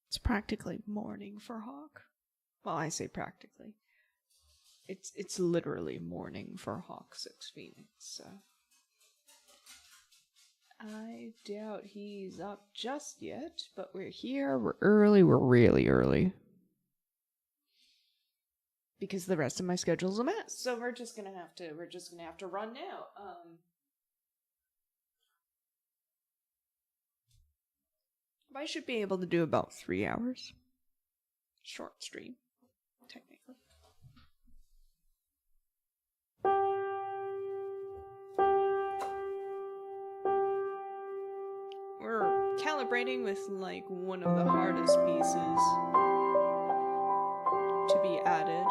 It's practically morning for Hawk. Well, I say practically. It's literally morning for Hawk 6 Phoenix, so I doubt he's up just yet, but we're here, we're early, we're really early. Because the rest of my schedule's a mess, so we're just gonna have to run now. I should be able to do about 3 hours. Short stream, technically. We're calibrating with like one of the hardest pieces to be added.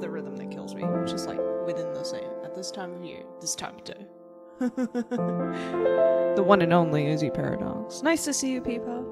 The rhythm that kills me, which is like within the same at this time of year, this time of day. The one and only Izzy Paradox. Nice to see you, people.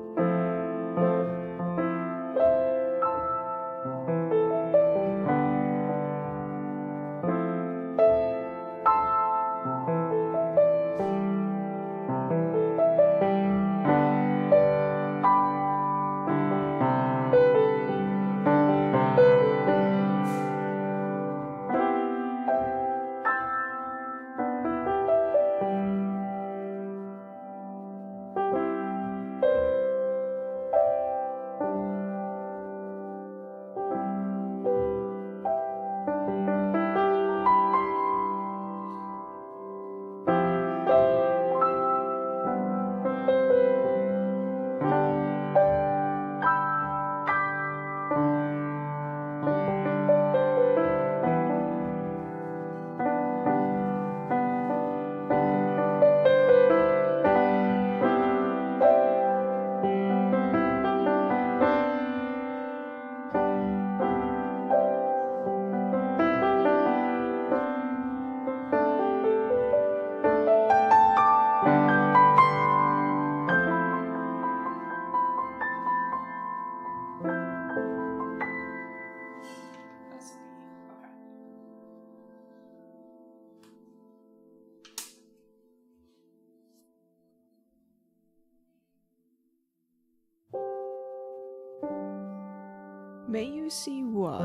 May you see what?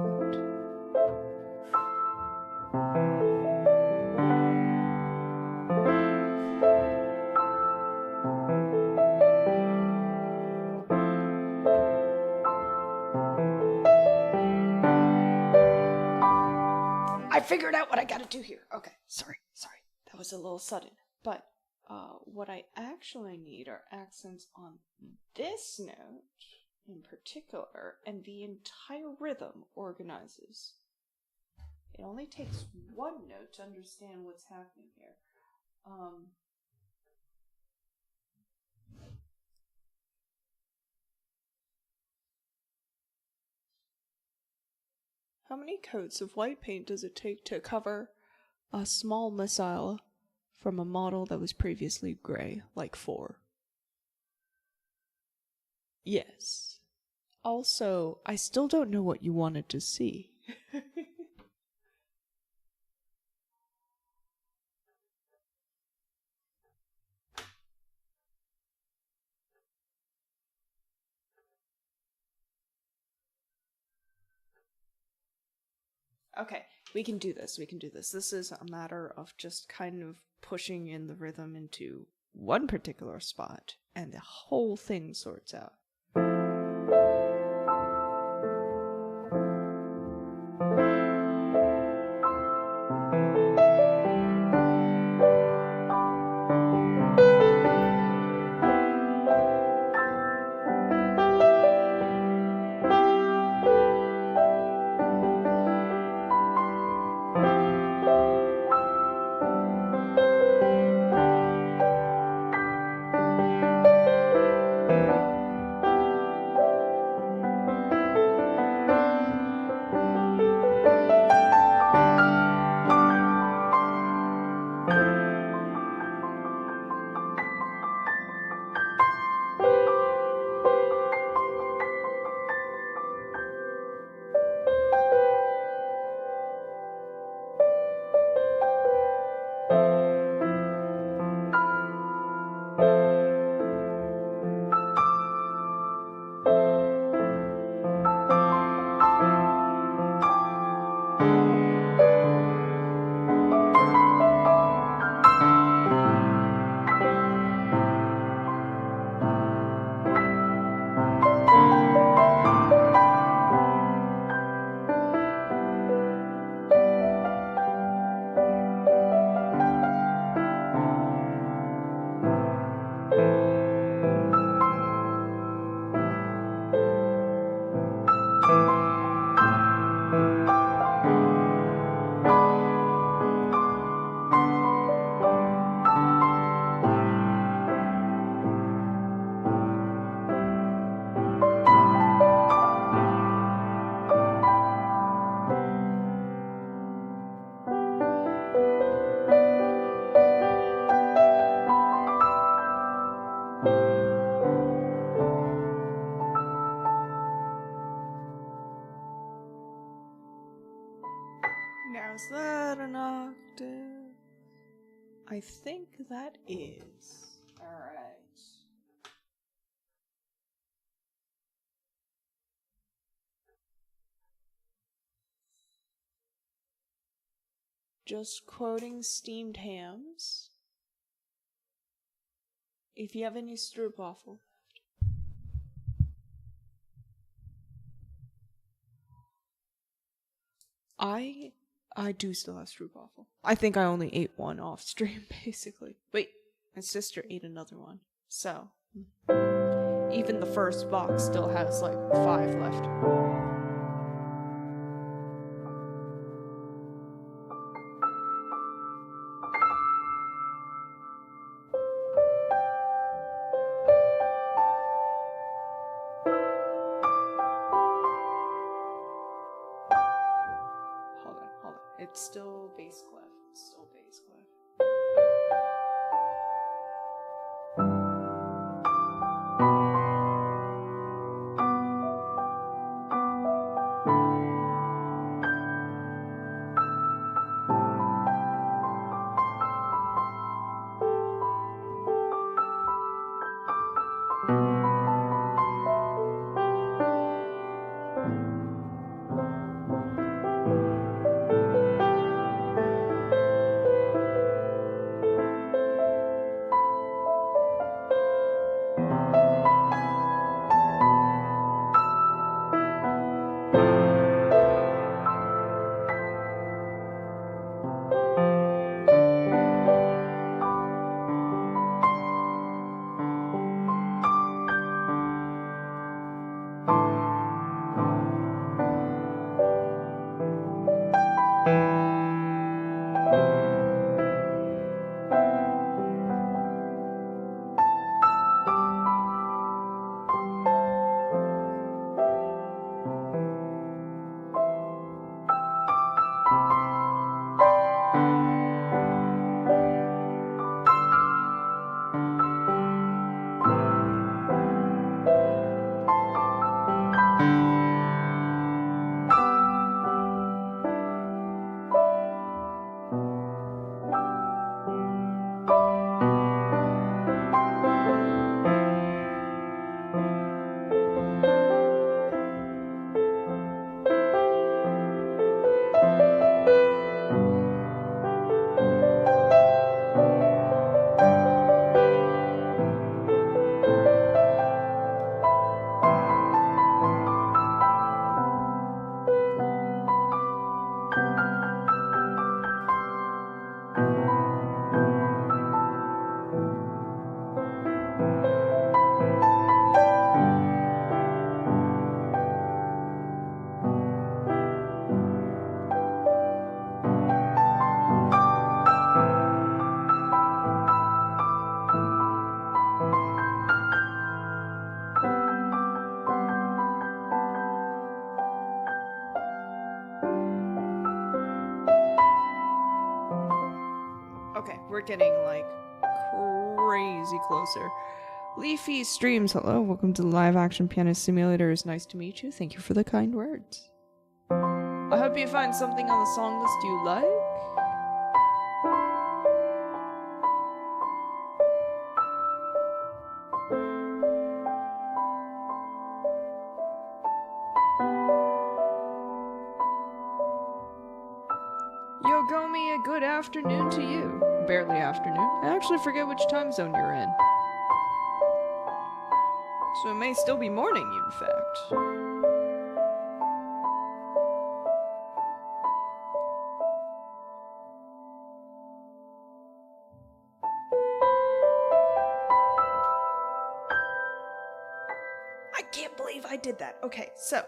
I figured out what I gotta do here. Okay, sorry. That was a little sudden. But what I actually need are accents on this note in particular, and the entire rhythm organizes. It only takes one note to understand what's happening here. How many coats of white paint does it take to cover a small missile from a model that was previously gray? Like 4. Yes. Also, I still don't know what you wanted to see. Okay, we can do this. We can do this. This is a matter of just kind of pushing in the rhythm into one particular spot, and the whole thing sorts out. Now, is that an octave? I think that is. Alright. Just quoting steamed hams. If you have any stroopwafel. I do still have stroopwafel. I think I only ate one off stream, basically. Wait, my sister ate another one. So, even the first box still has like 5 left. Hold on. It's still bass clef. It's still bass clef. Okay, we're getting, like, crazy closer. Leafy Streams, hello, welcome to the live Action Pianist Simulator. It's nice to meet you. Thank you for the kind words. I hope you find something on the song list you like. Yogomi, a good afternoon to you. Barely afternoon. I actually forget which time zone you're in. So it may still be morning, in fact. I can't believe I did that. Okay, so,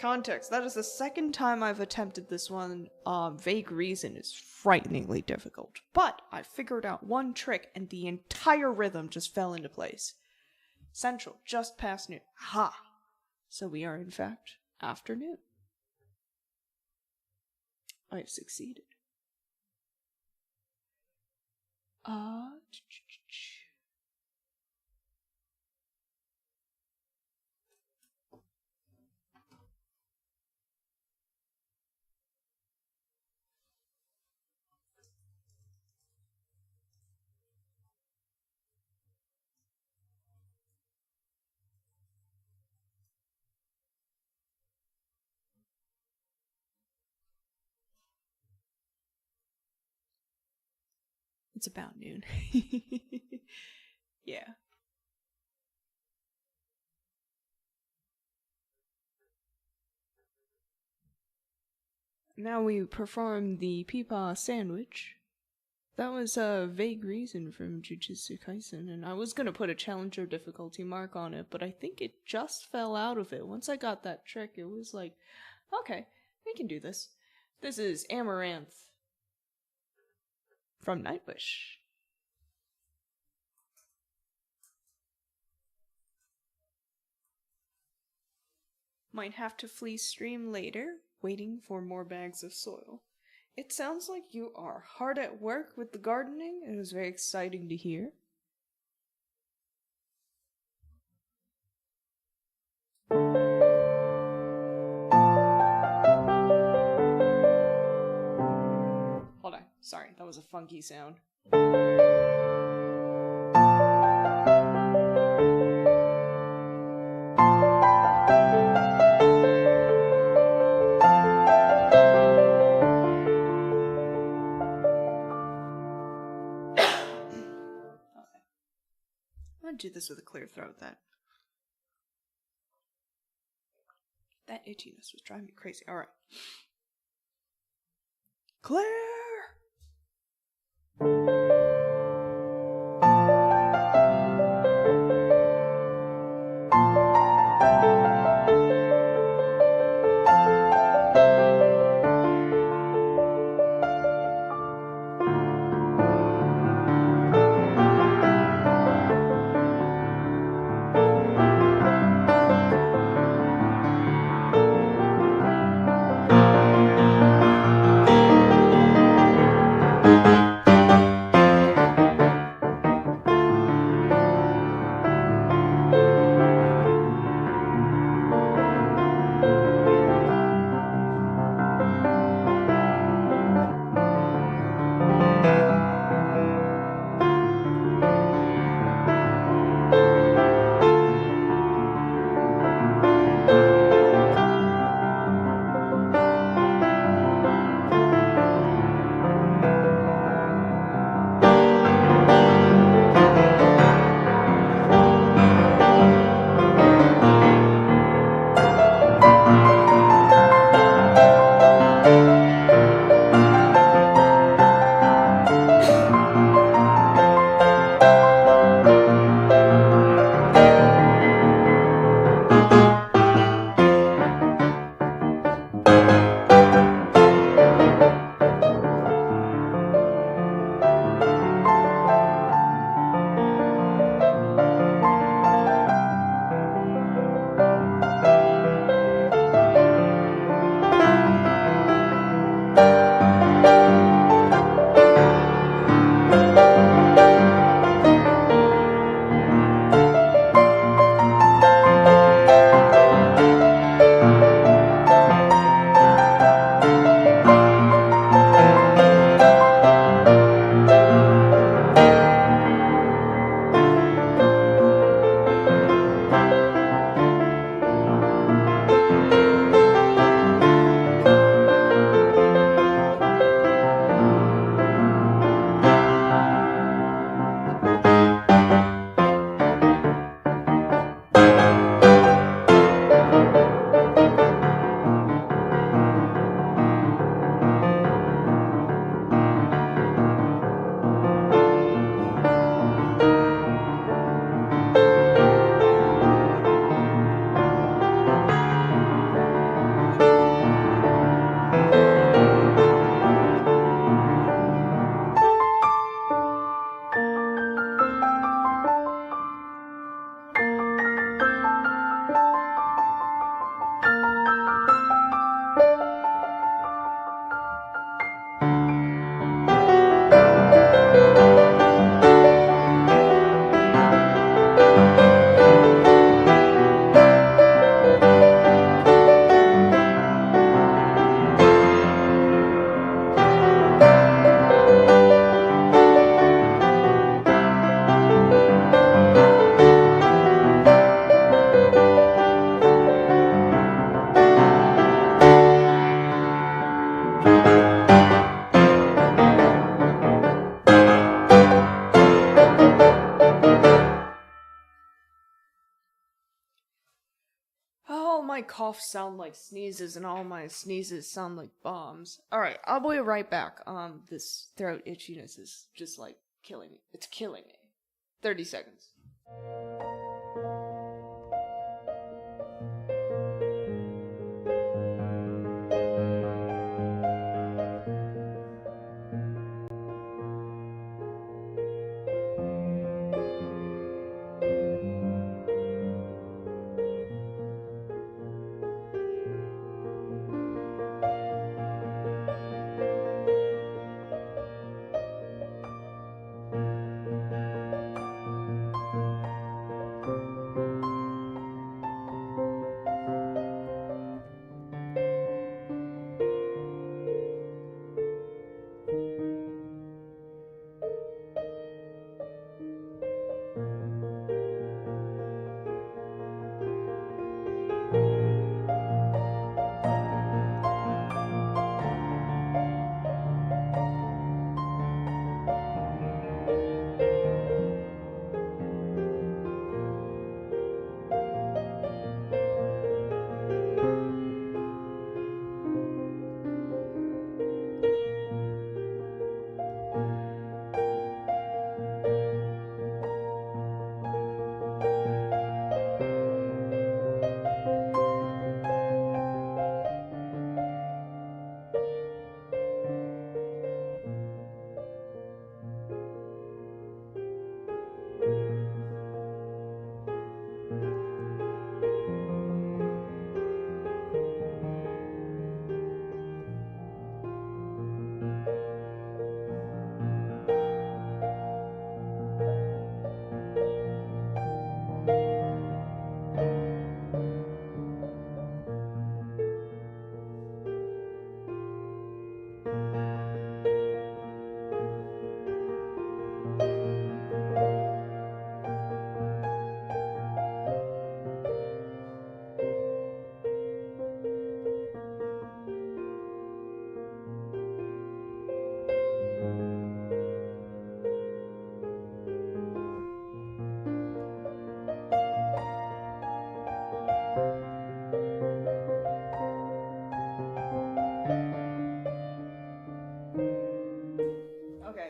context. That is the second time I've attempted this one. Vague Reason is frighteningly difficult. But I figured out one trick and the entire rhythm just fell into place. Central, just past noon. Ha! So we are, in fact, afternoon. I've succeeded. It's about noon. Yeah. Now we perform the Peepaw Sandwich. That was a Vague Reason from Jujutsu Kaisen, and I was gonna put a challenger difficulty mark on it, but I think it just fell out of it. Once I got that trick, it was like, okay, we can do this. This is Amaranth from Nightwish. Might have to flee stream later, waiting for more bags of soil. It sounds like you are hard at work with the gardening. It was very exciting to hear. Hold on. Sorry, that was a funky sound. I'm gonna do this with a clear throat. That itchiness was driving me crazy. Alright. Clear! my coughs sound like sneezes and all my sneezes sound like bombs. Alright, I'll be right back. This throat itchiness is just like killing me. It's killing me. 30 seconds.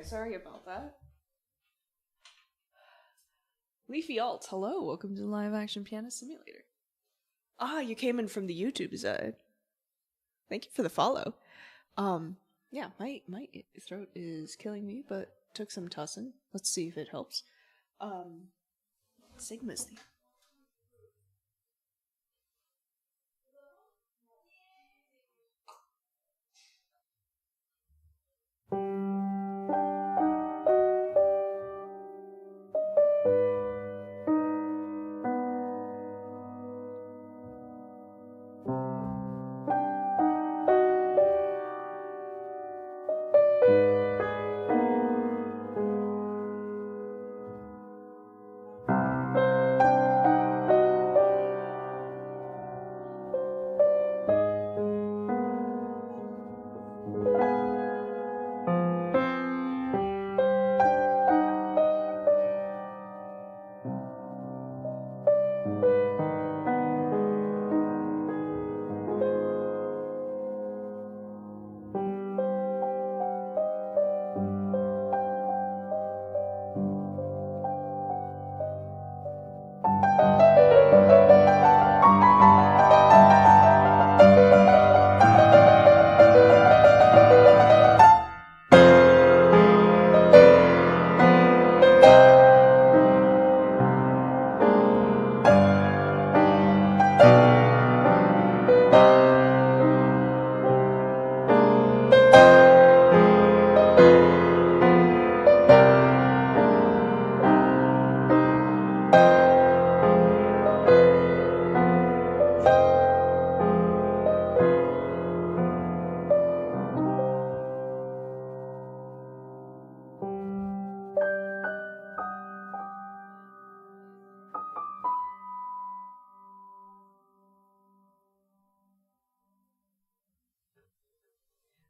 Sorry about that. Leafy Alt, hello, welcome to the Live Action Pianist Simulator. Ah, you came in from the YouTube side. Thank you for the follow. Yeah, my throat is killing me, but took some tussin. Let's see if it helps. Sigma's theme.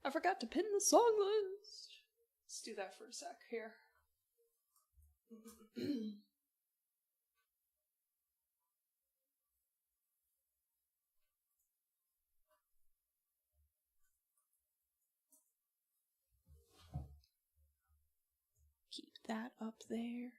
I forgot to pin the song list. Let's do that for a sec here. that up there.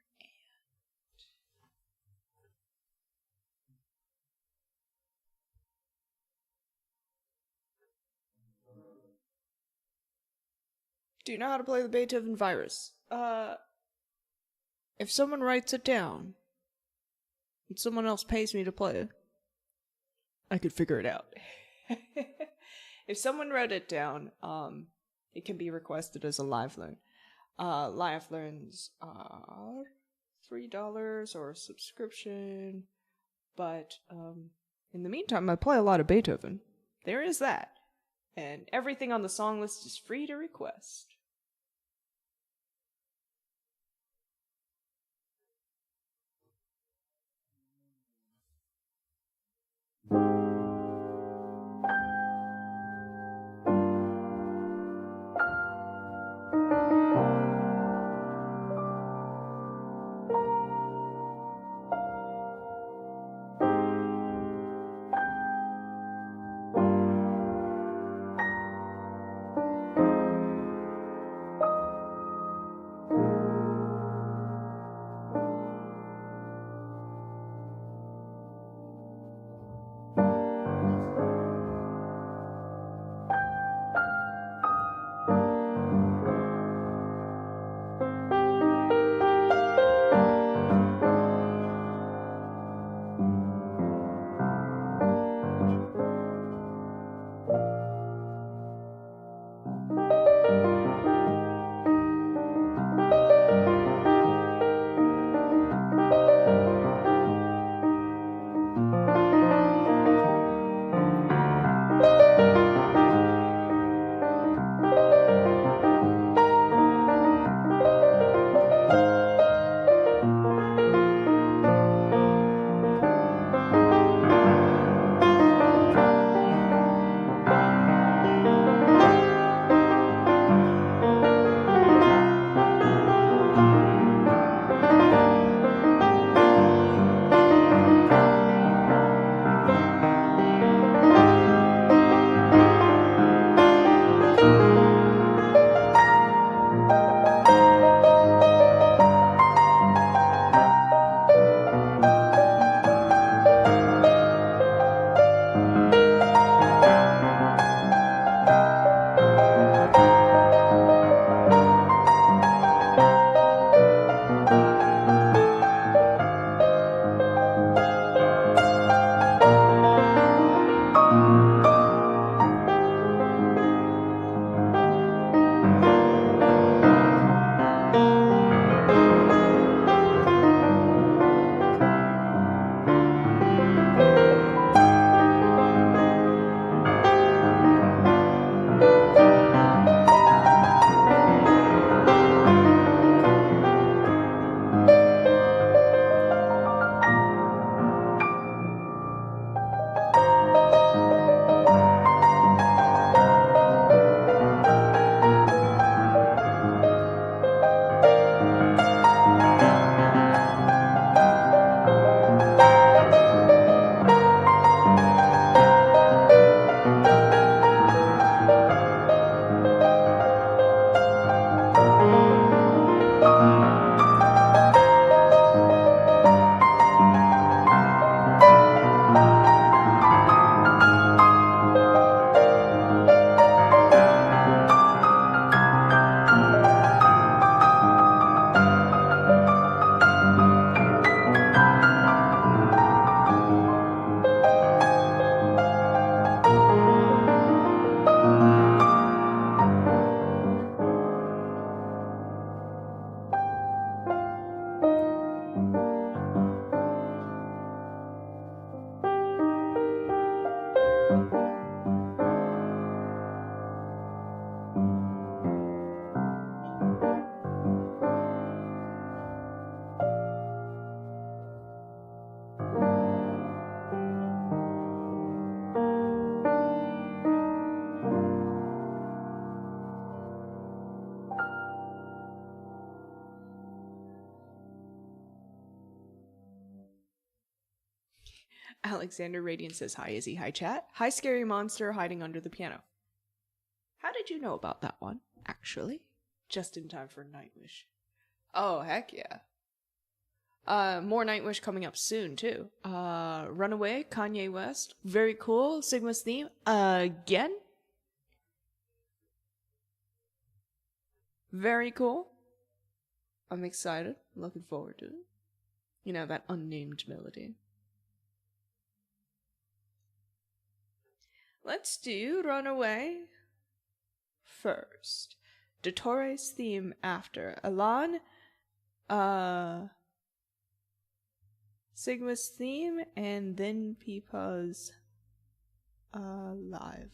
Do you know how to play the Beethoven virus? If someone writes it down, and someone else pays me to play it, I could figure it out. If someone wrote it down, it can be requested as a live learn. Live learns are $3 or a subscription, but in the meantime, I play a lot of Beethoven. There is that. And everything on the song list is free to request. Alexander Radiant says, hi, Izzy. Hi, chat. Hi, scary monster hiding under the piano. How did you know about that one, actually? Just in time for Nightwish. Oh, heck yeah. More Nightwish coming up soon, too. Runaway, Kanye West. Very cool. Sigma's theme. Again. Very cool. I'm excited. Looking forward to it. You know, that unnamed melody. Let's do Runaway first. Dottores theme after. Elan. Sigma's theme, and then Peepa's live.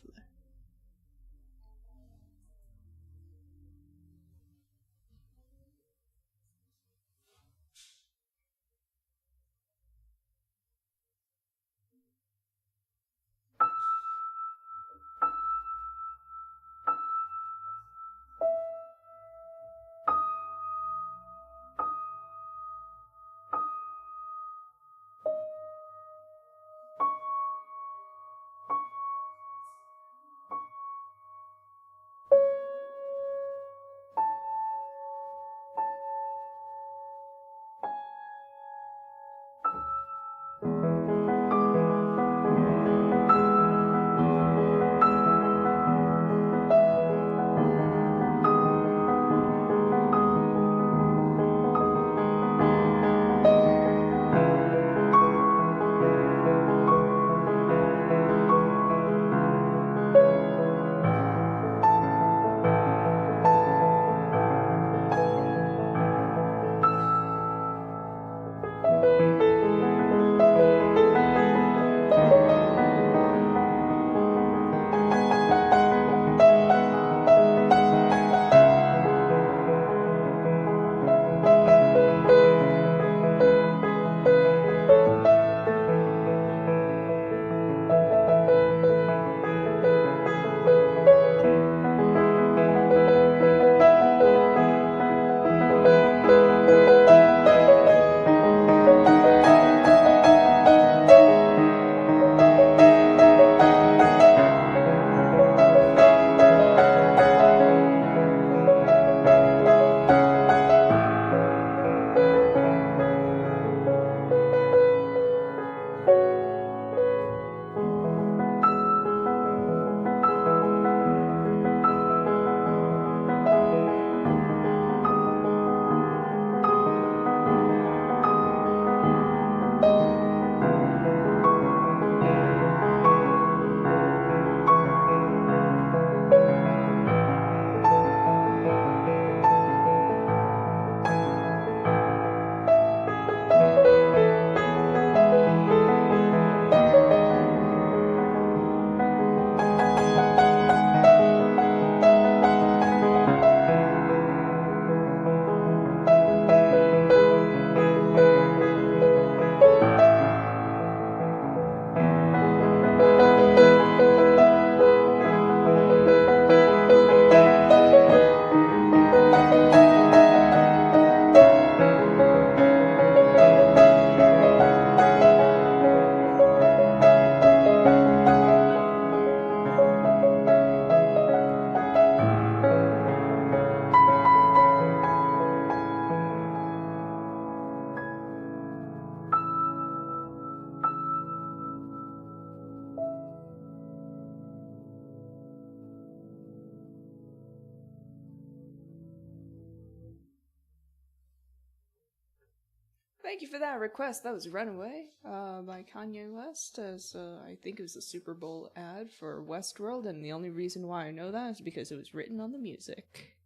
Thank you for that request. That was Runaway by Kanye West, as I think it was a Super Bowl ad for Westworld, and the only reason why I know that is because it was written on the music.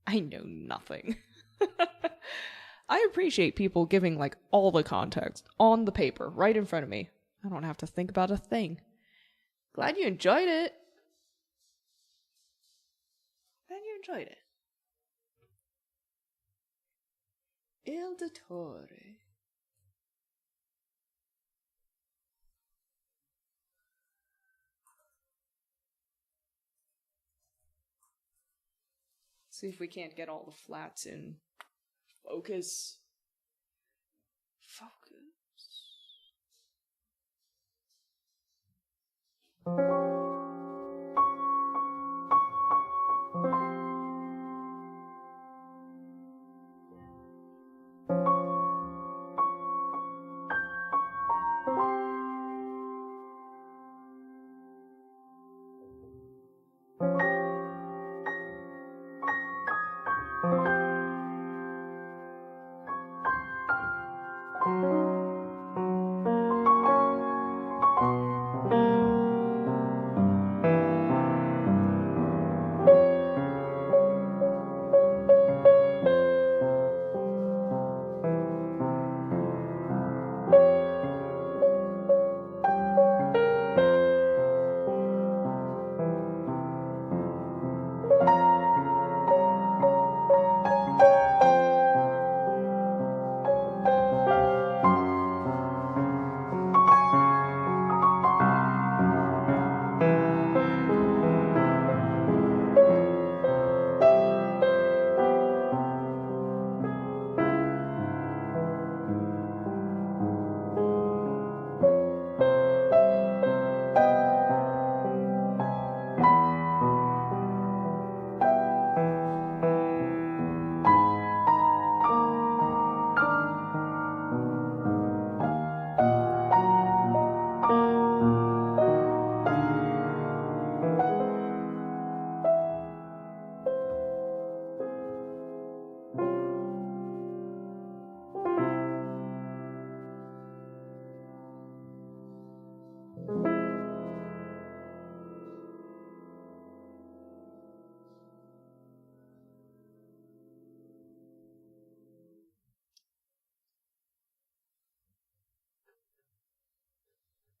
I know nothing. I appreciate people giving, like, all the context on the paper, right in front of me. I don't have to think about a thing. Glad you enjoyed it. Glad you enjoyed it. Il Dottore. See if we can't get all the flats in focus. Focus.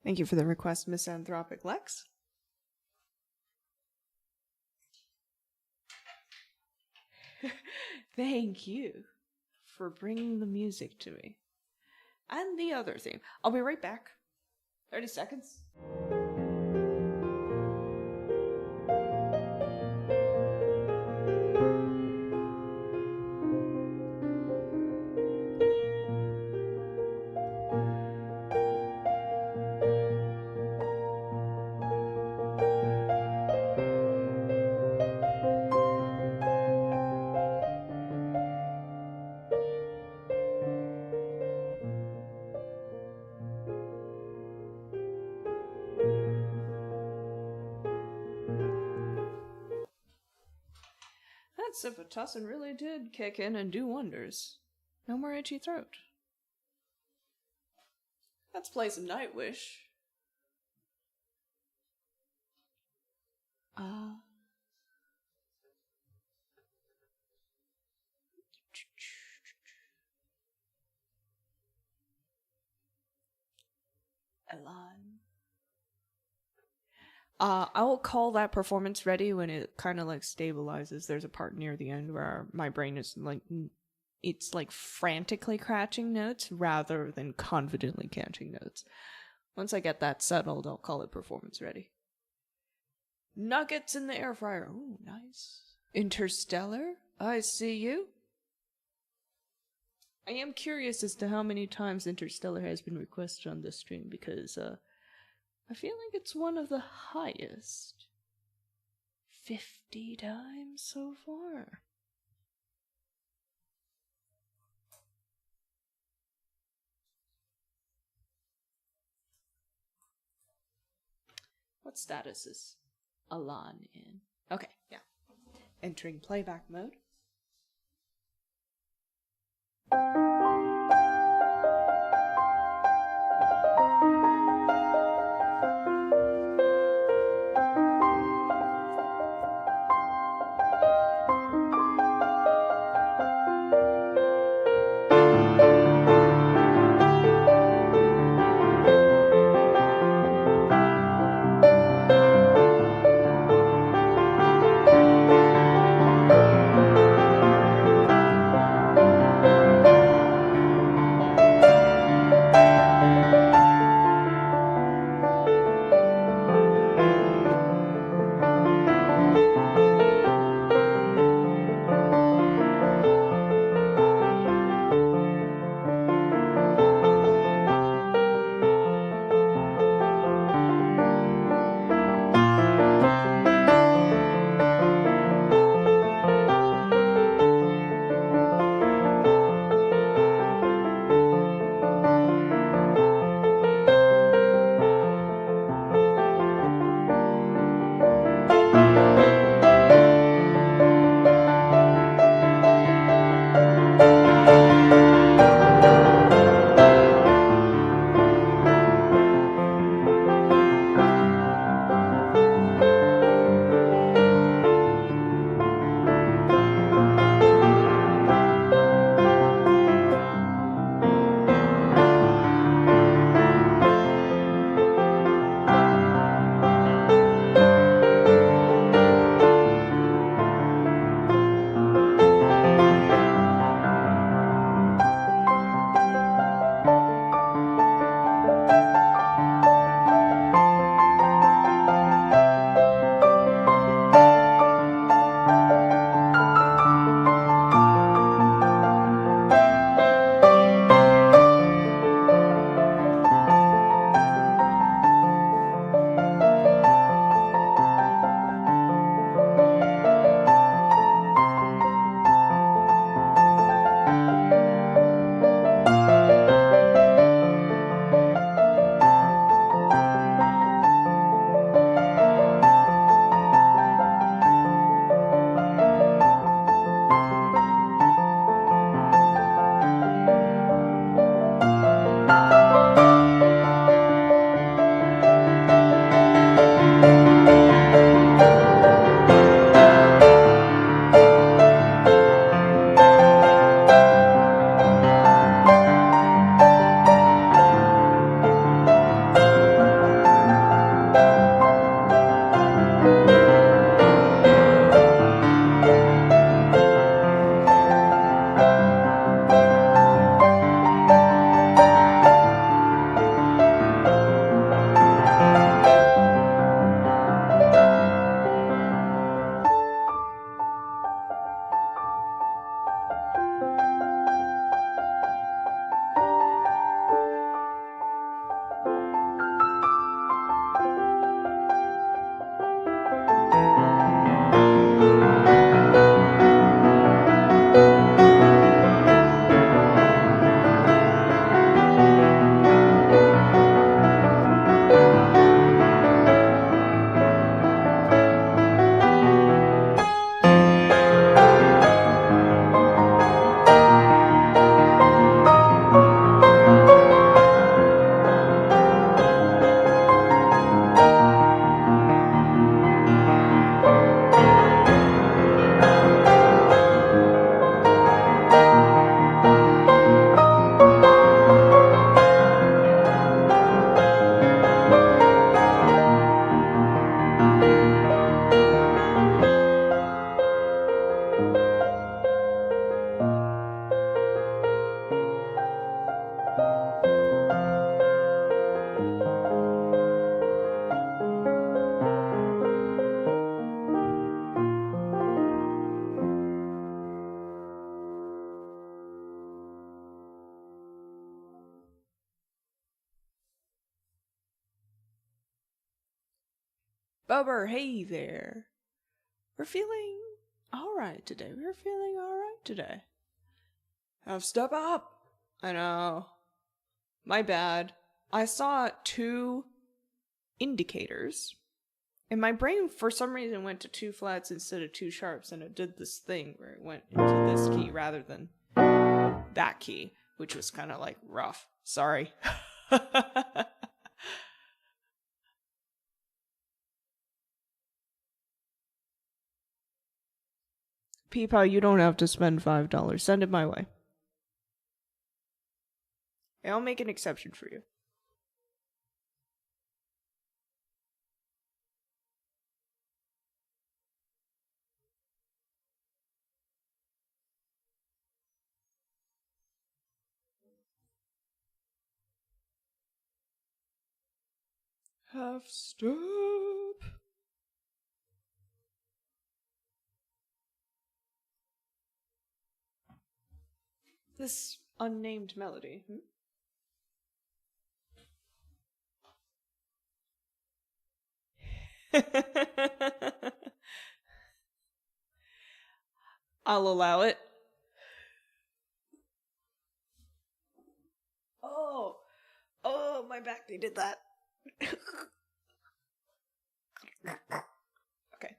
Thank you for the request, Misanthropic Lex. Thank you for bringing the music to me. And the other theme. I'll be right back. 30 seconds. That Symphotussin really did kick in and do wonders. No more itchy throat. Let's play some Nightwish. Elan. I will call that performance ready when it kind of like stabilizes. There's a part near the end where my brain is like, it's like frantically catching notes rather than confidently catching notes. Once I get that settled, I'll call it performance ready. Nuggets in the air fryer. Ooh, nice. Interstellar, I see you. I am curious as to how many times Interstellar has been requested on this stream because, I feel like it's one of the highest. 50 times so far. What status is Alan in? Okay, yeah. Entering playback mode. Bubber, hey there. We're feeling alright today. Have step up. I know. My bad. I saw 2 indicators, and my brain for some reason went to 2 flats instead of 2 sharps, and it did this thing where it went into this key rather than that key, which was kind of like rough. Sorry. Peepaw, you don't have to spend $5. Send it my way. I'll make an exception for you. Half step. This unnamed melody. I'll allow it. Oh, my back needed that. Okay.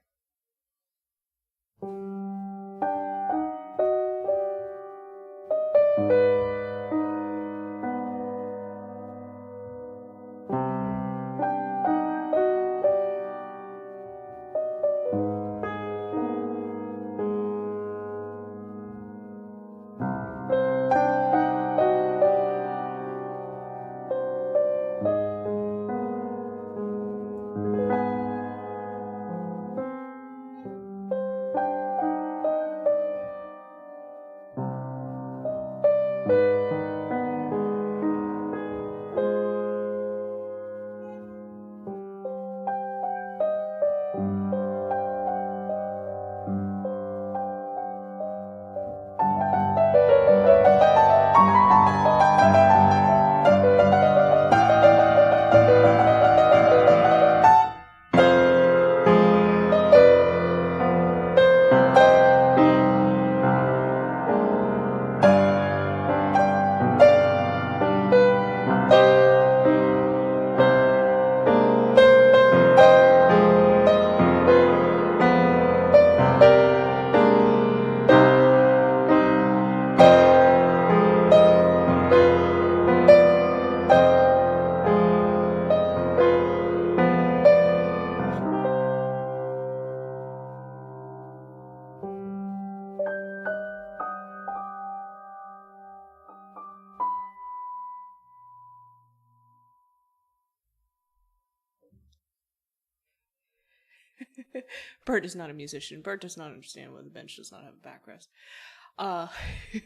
Bert is not a musician. Bert does not understand why the bench does not have a backrest.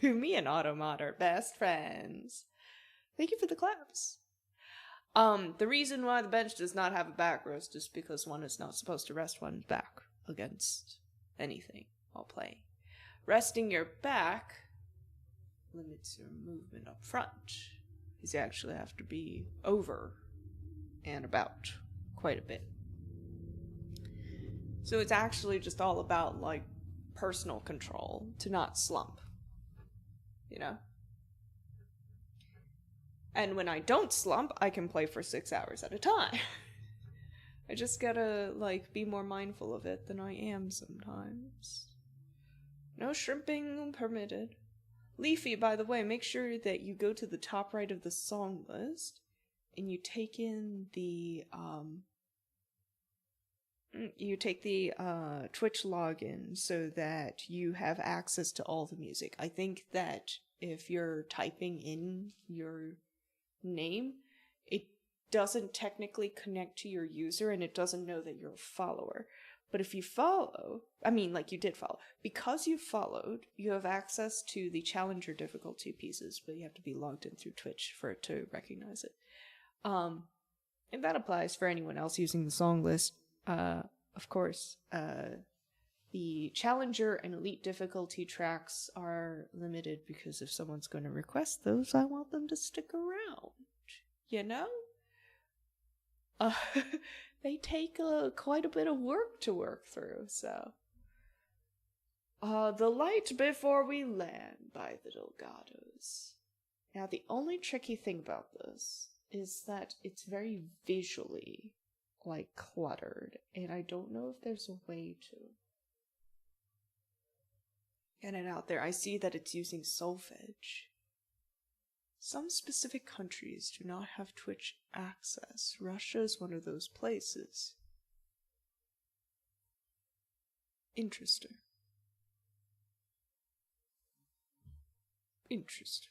Me and Automod are best friends. Thank you for the claps. The reason why the bench does not have a backrest is because one is not supposed to rest one's back against anything while playing. Resting your back limits your movement up front, because you actually have to be over and about quite a bit. So it's actually just all about, like, personal control to not slump, you know? And when I don't slump, I can play for 6 hours at a time. I just gotta, like, be more mindful of it than I am sometimes. No shrimping permitted. Leafy, by the way, make sure that you go to the top right of the song list and you take in the, Twitch login so that you have access to all the music. I think that if you're typing in your name, it doesn't technically connect to your user and it doesn't know that you're a follower. But if you follow, you did follow, because you followed, you have access to the challenger difficulty pieces, but you have to be logged in through Twitch for it to recognize it. And that applies for anyone else using the song list. Of course, the challenger and elite difficulty tracks are limited because if someone's going to request those, I want them to stick around, you know? they take quite a bit of work to work through, so. The Light Before We Land by the Delgados. Now, the only tricky thing about this is that it's very visually, like, cluttered, and I don't know if there's a way to get it out there. I see that it's using solfege. Some specific countries do not have Twitch access. Russia is one of those places. Interesting. Interesting.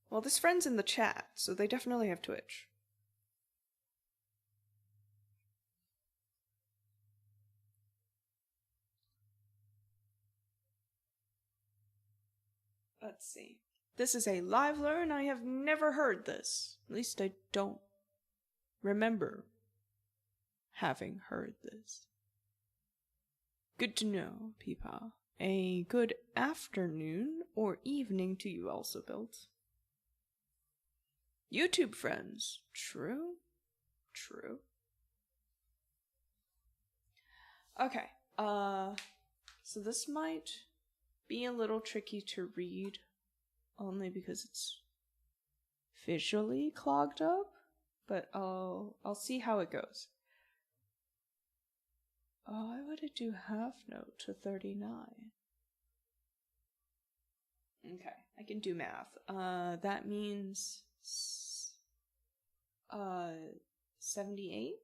Well, this friend's in the chat, so they definitely have Twitch. Let's see. This is a live learn. I have never heard this. At least I don't remember having heard this. Good to know, Peepaw. A good afternoon or evening to you also, Built. YouTube friends. True. True. Okay. So this might be a little tricky to read, only because it's visually clogged up, but I'll see how it goes. Why would it do half note to 39? Okay, I can do math. That means 78?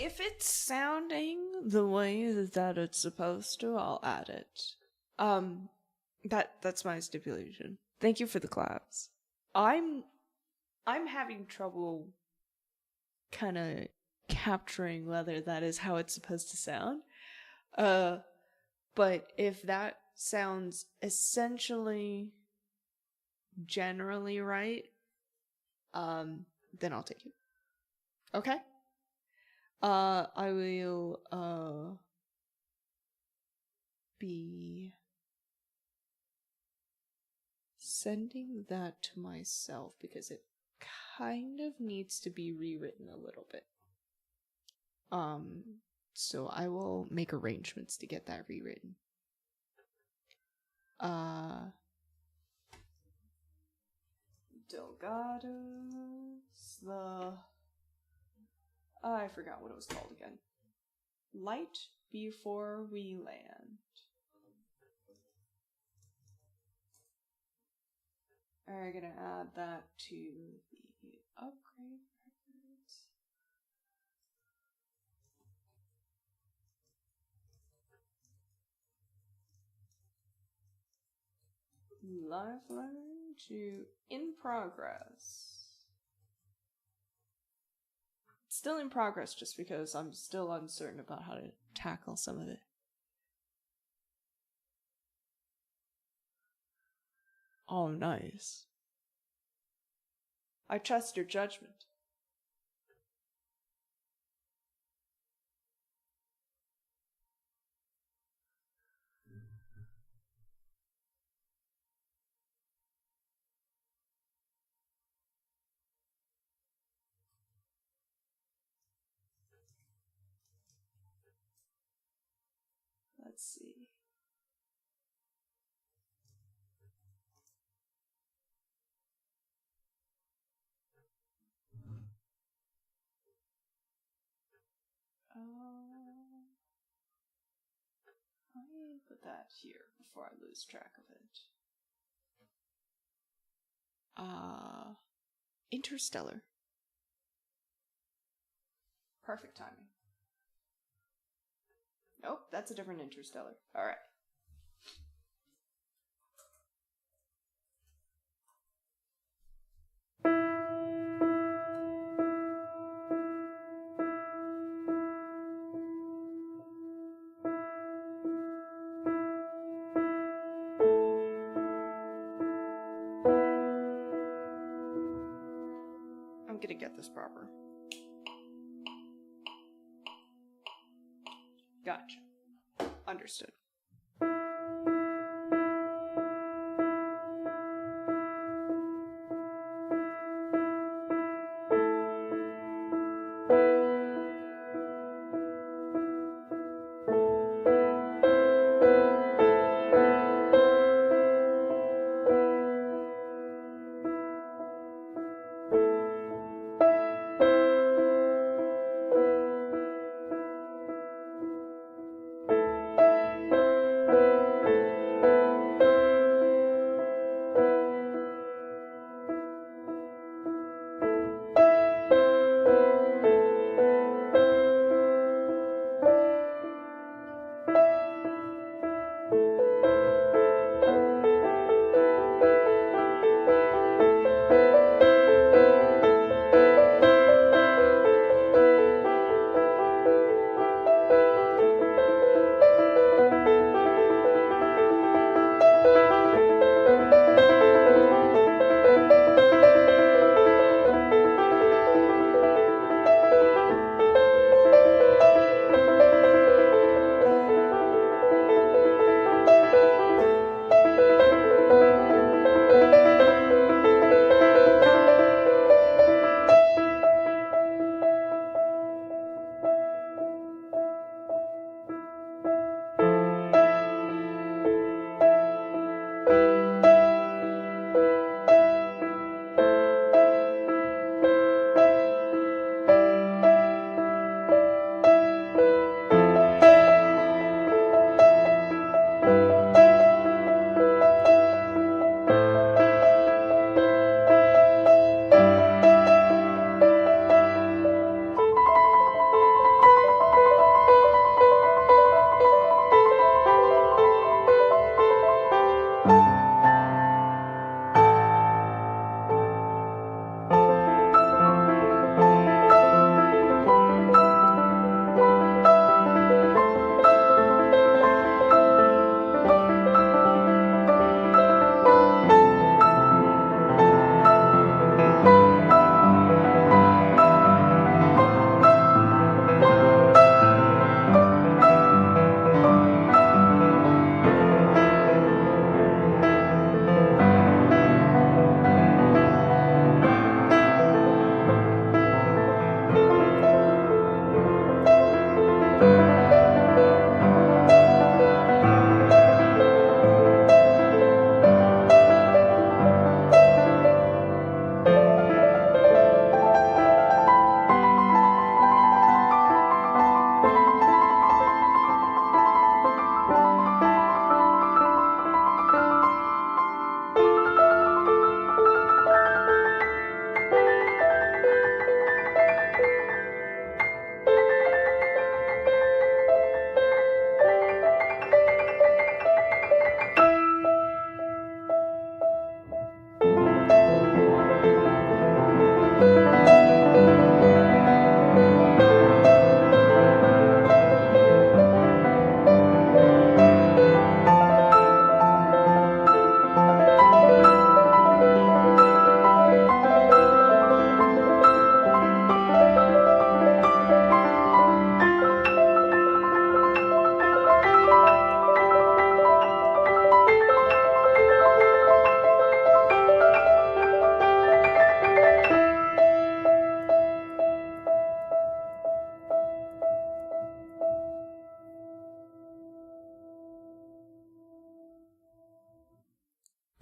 If it's sounding the way that it's supposed to, I'll add it. That's my stipulation. Thank you for the claps. I'm having trouble kind of capturing whether that is how it's supposed to sound. But if that sounds essentially generally right, then I'll take it. Okay? I will be sending that to myself because it kind of needs to be rewritten a little bit. So I will make arrangements to get that rewritten. Delgados, I forgot what it was called again. Light Before We Land. I'm gonna add that to the upgrade records. Lifeline to in progress. It's still in progress just because I'm still uncertain about how to tackle some of it. Oh, nice. I trust your judgment. Let's see. Let me put that here before I lose track of it. Interstellar. Perfect timing. Nope, that's a different Interstellar. Alright. I'm gonna get this proper. Gotcha. Understood.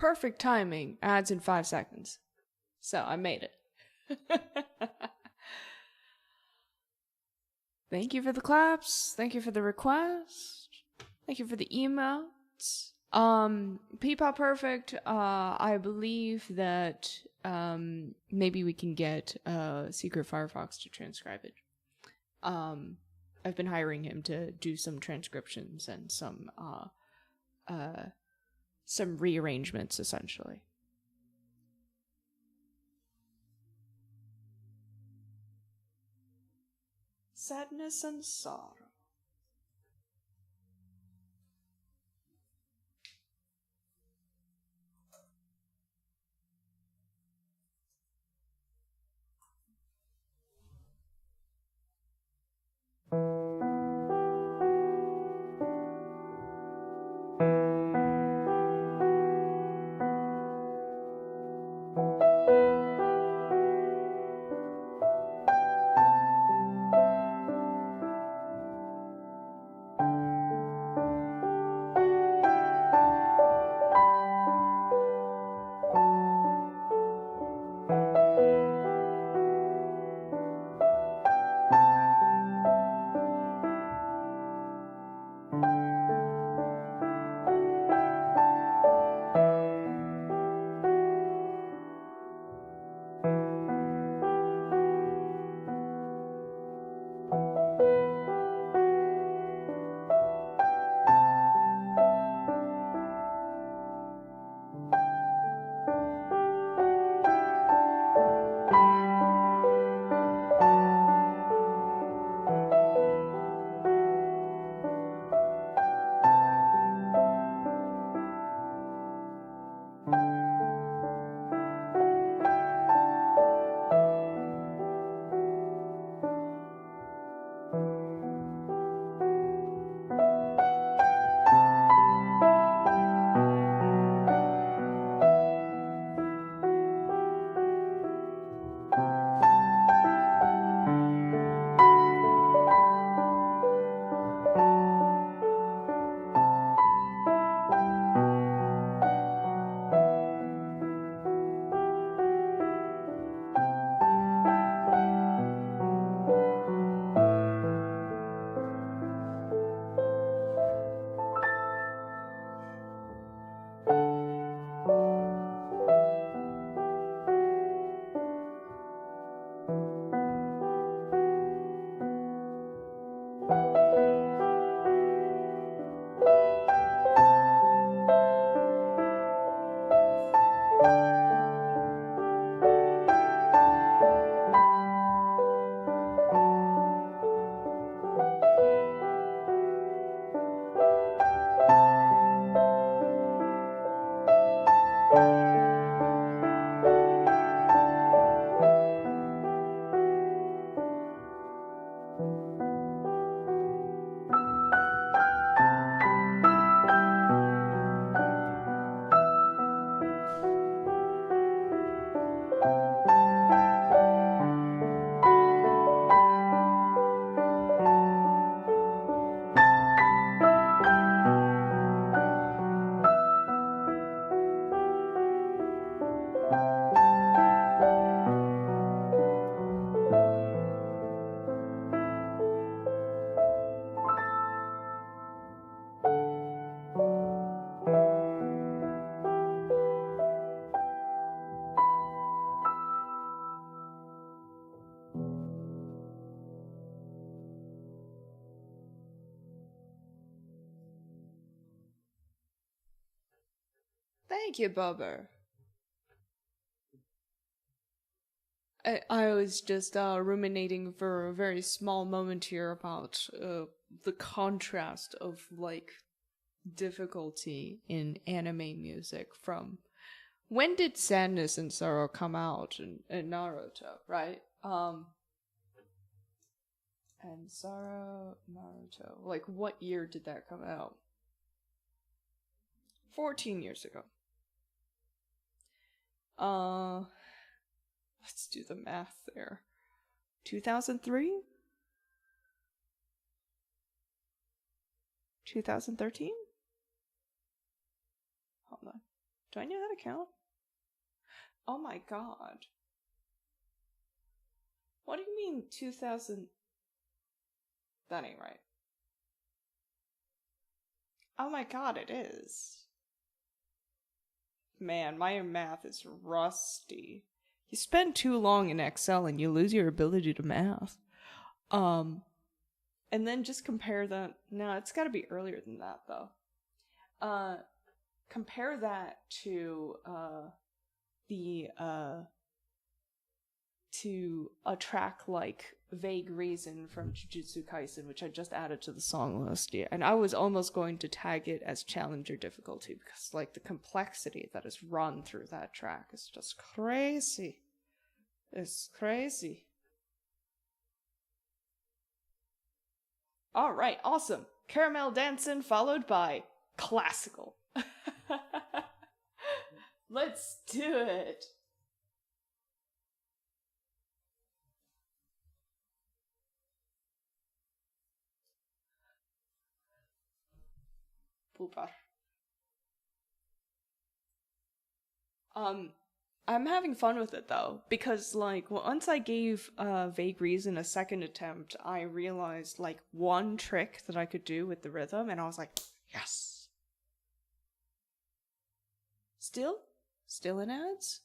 perfect timing adds in 5 seconds. So I made it. Thank you for the claps. Thank you for the request. Thank you for the emotes. Peepop Perfect, I believe that maybe we can get Secret Firefox to transcribe it. I've been hiring him to do some transcriptions and some rearrangements, essentially. Sadness and sorrow. Thank you, Bubber. I was just ruminating for a very small moment here about the contrast of, like, difficulty in anime music from... When did Sadness and Sorrow come out in Naruto, right? And Sorrow, Naruto. Like, what year did that come out? 14 years ago. Let's do the math there. 2003? 2013? Hold on. Do I know how to count? Oh my god. What do you mean 2000? That ain't right. Oh my god, it is. Man, my math is rusty. You spend too long in Excel and you lose your ability to math. And then just compare that. No, it's got to be earlier than that though. Compare that to to a track like Vague Reason from Jujutsu Kaisen, which I just added to the song list. Yeah, and I was almost going to tag it as challenger difficulty because like the complexity that is run through that track is just crazy. It's crazy. All right, awesome. Caramel dancing followed by classical. Let's do it. Pooper. I'm having fun with it though, because like once I gave Vague Reason a second attempt, I realized like one trick that I could do with the rhythm, and I was like, yes. Still in ads?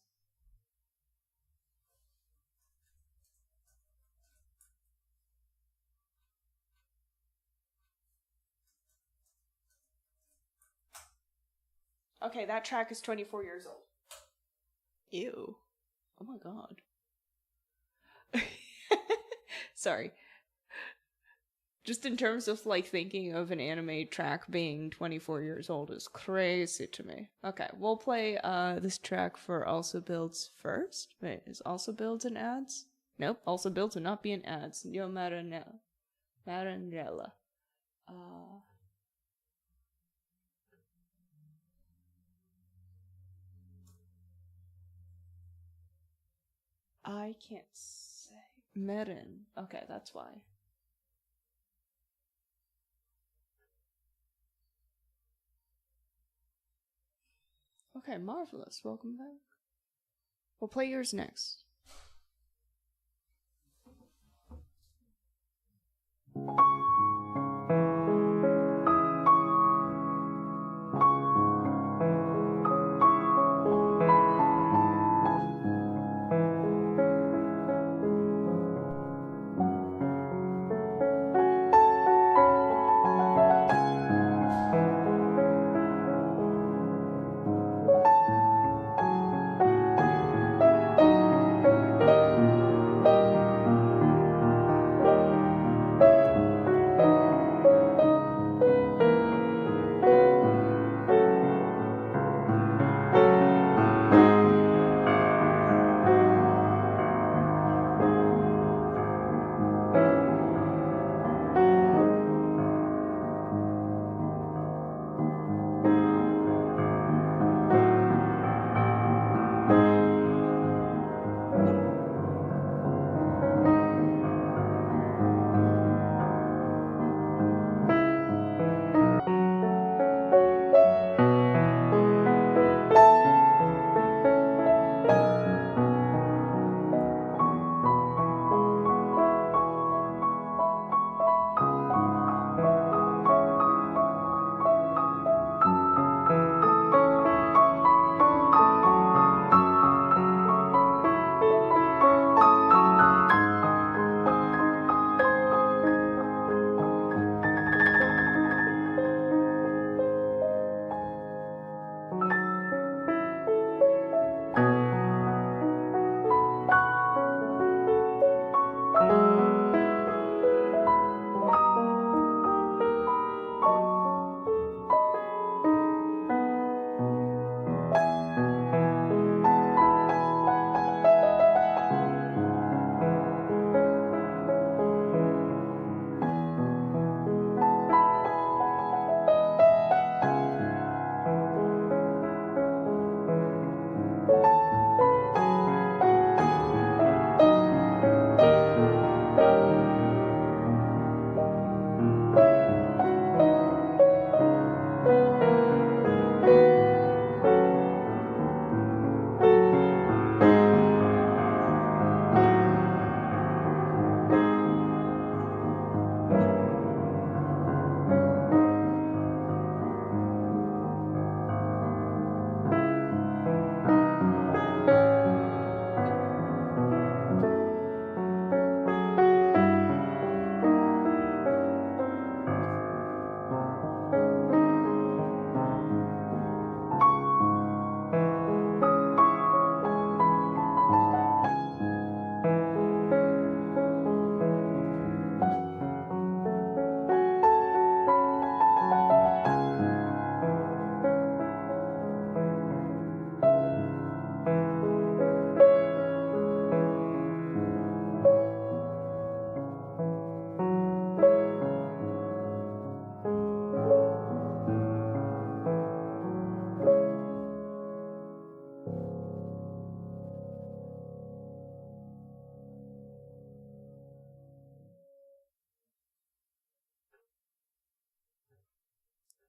Okay, that track is 24 years old. Ew. Oh my god. Sorry. Just in terms of like thinking of an anime track being 24 years old is crazy to me. Okay, we'll play this track for Also Builds first. Wait, is Also Builds in ads? Nope, Also Builds will not be in ads. Yo Maranella. Maranella. I can't say. Merin. Okay, that's why. Okay, marvelous. Welcome back. We'll play yours next.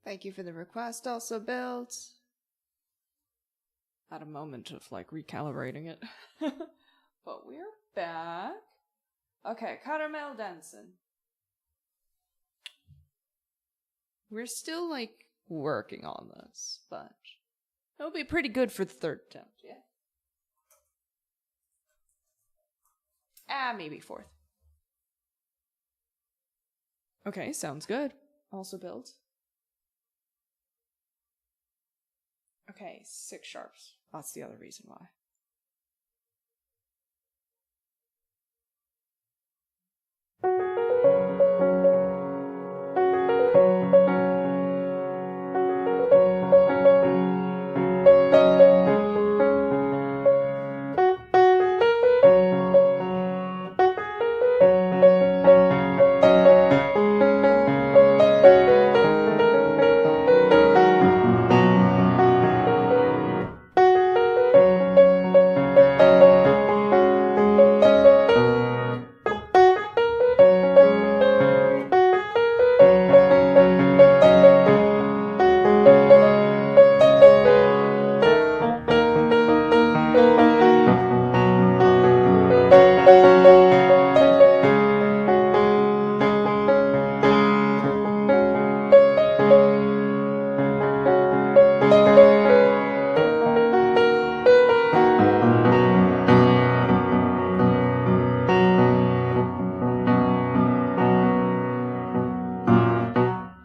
Thank you for the request, also built. Had a moment of like recalibrating it. But we're back. Okay, caramel dancing. We're still like working on this, but it'll be pretty good for the third attempt, yeah? Maybe fourth. Okay, sounds good. Also built. Okay, 6 sharps. That's the other reason why.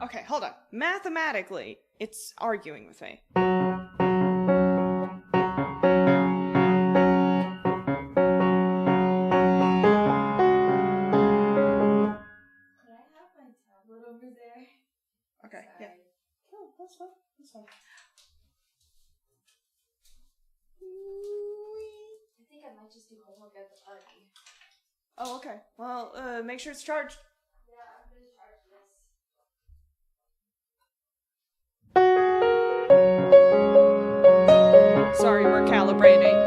Okay, hold on. Mathematically, it's arguing with me. Could I have my tablet over there? Okay, sorry. Yeah. Oh, that's fine. That's fine. I think I might just do homework at the party. Oh, okay. Well, make sure it's charged. Yeah, I'm gonna charge this. Sorry, we're calibrating.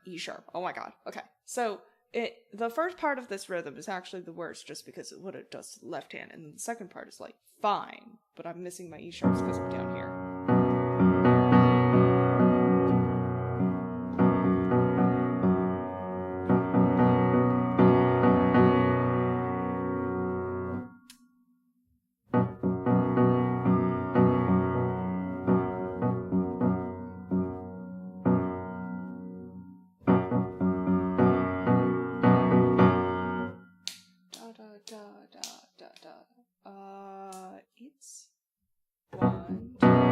E sharp. Oh my god. Okay. So the first part of this rhythm is actually the worst just because of what it does to the left hand, and the second part is like fine, but I'm missing my E sharps because I'm down here. It's 1, 2.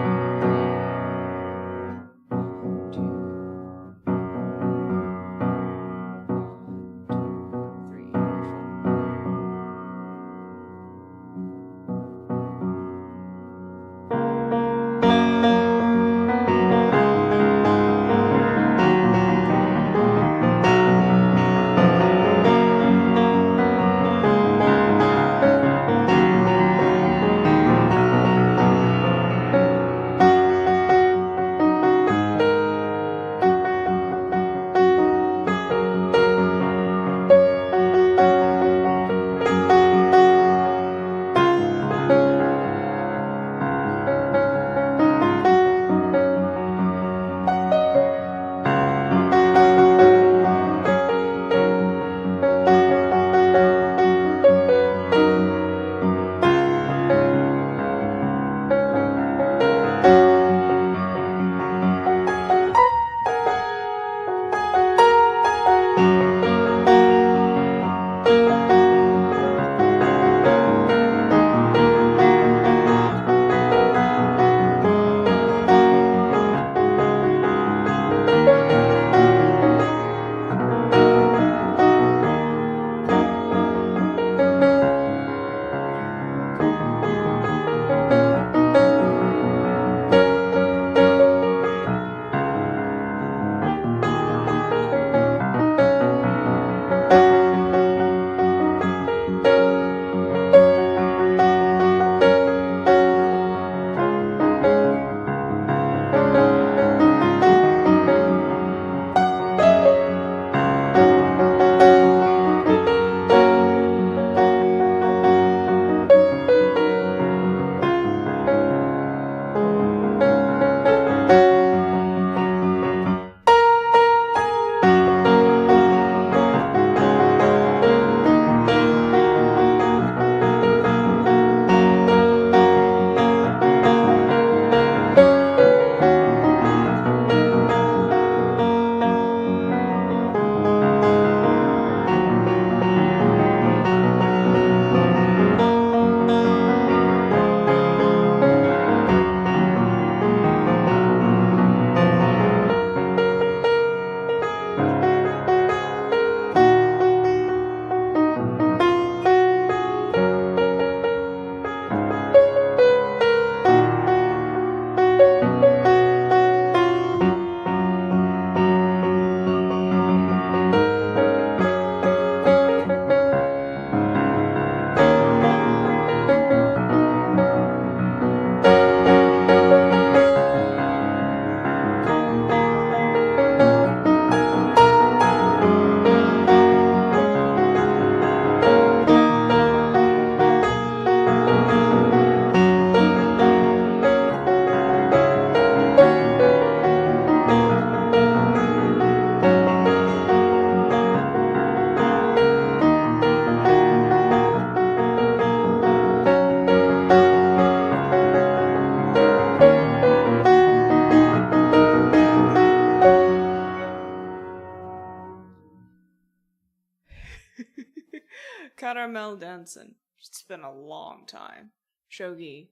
Caramel dancing. It's been a long time. Shogi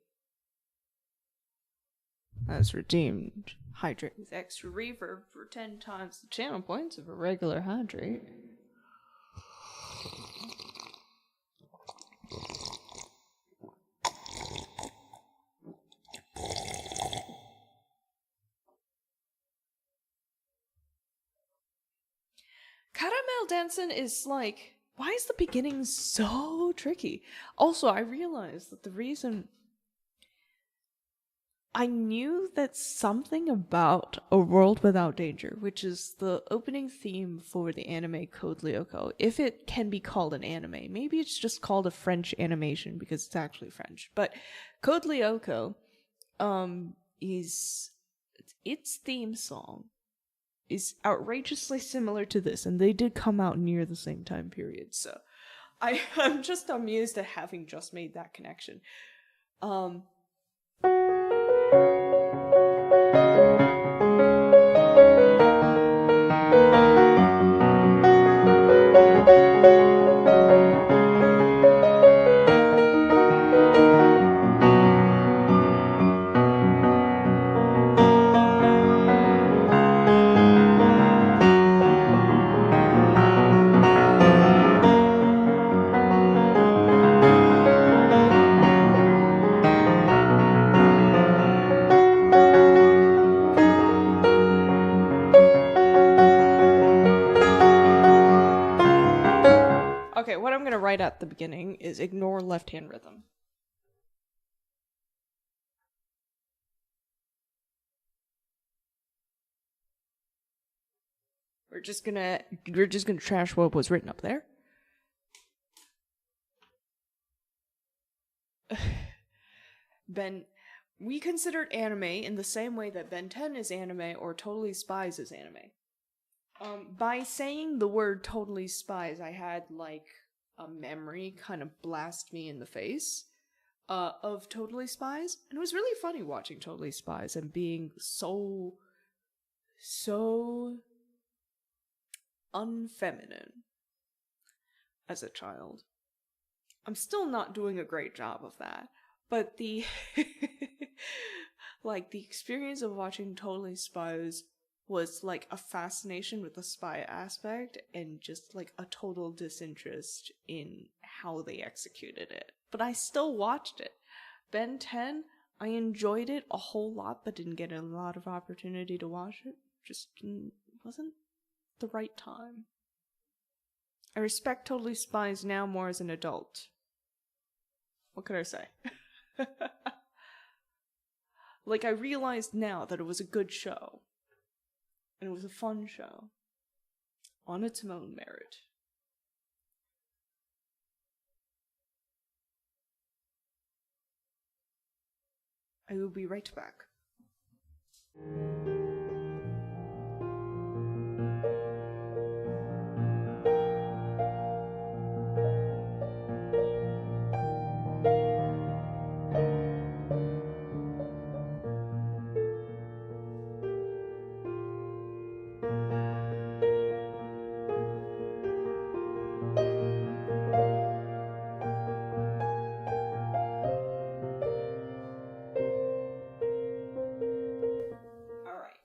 has redeemed hydrate with extra reverb for 10 times the channel points of a regular hydrate. Caramel dancing is like, why is the beginning so tricky? Also, I realized that the reason I knew that something about A World Without Danger, which is the opening theme for the anime Code Lyoko, if it can be called an anime, maybe it's just called a French animation because it's actually French, but Code Lyoko, is its theme song is outrageously similar to this, and they did come out near the same time period, so I'm just amused at having just made that connection. Okay, what I'm going to write at the beginning is ignore left-hand rhythm. We're just gonna trash what was written up there. We considered anime in the same way that Ben 10 is anime or Totally Spies is anime. By saying the word Totally Spies, I had like a memory kind of blast me in the face of Totally Spies, and it was really funny watching Totally Spies and being so unfeminine as a child. I'm still not doing a great job of that, but the like the experience of watching Totally Spies was like a fascination with the spy aspect and just like a total disinterest in how they executed it. But I still watched it. Ben 10, I enjoyed it a whole lot, but didn't get a lot of opportunity to watch it. Just wasn't the right time. I respect Totally Spies now more as an adult. What could I say? Like, I realized now that it was a good show. And it was a fun show. On its own merit. I will be right back.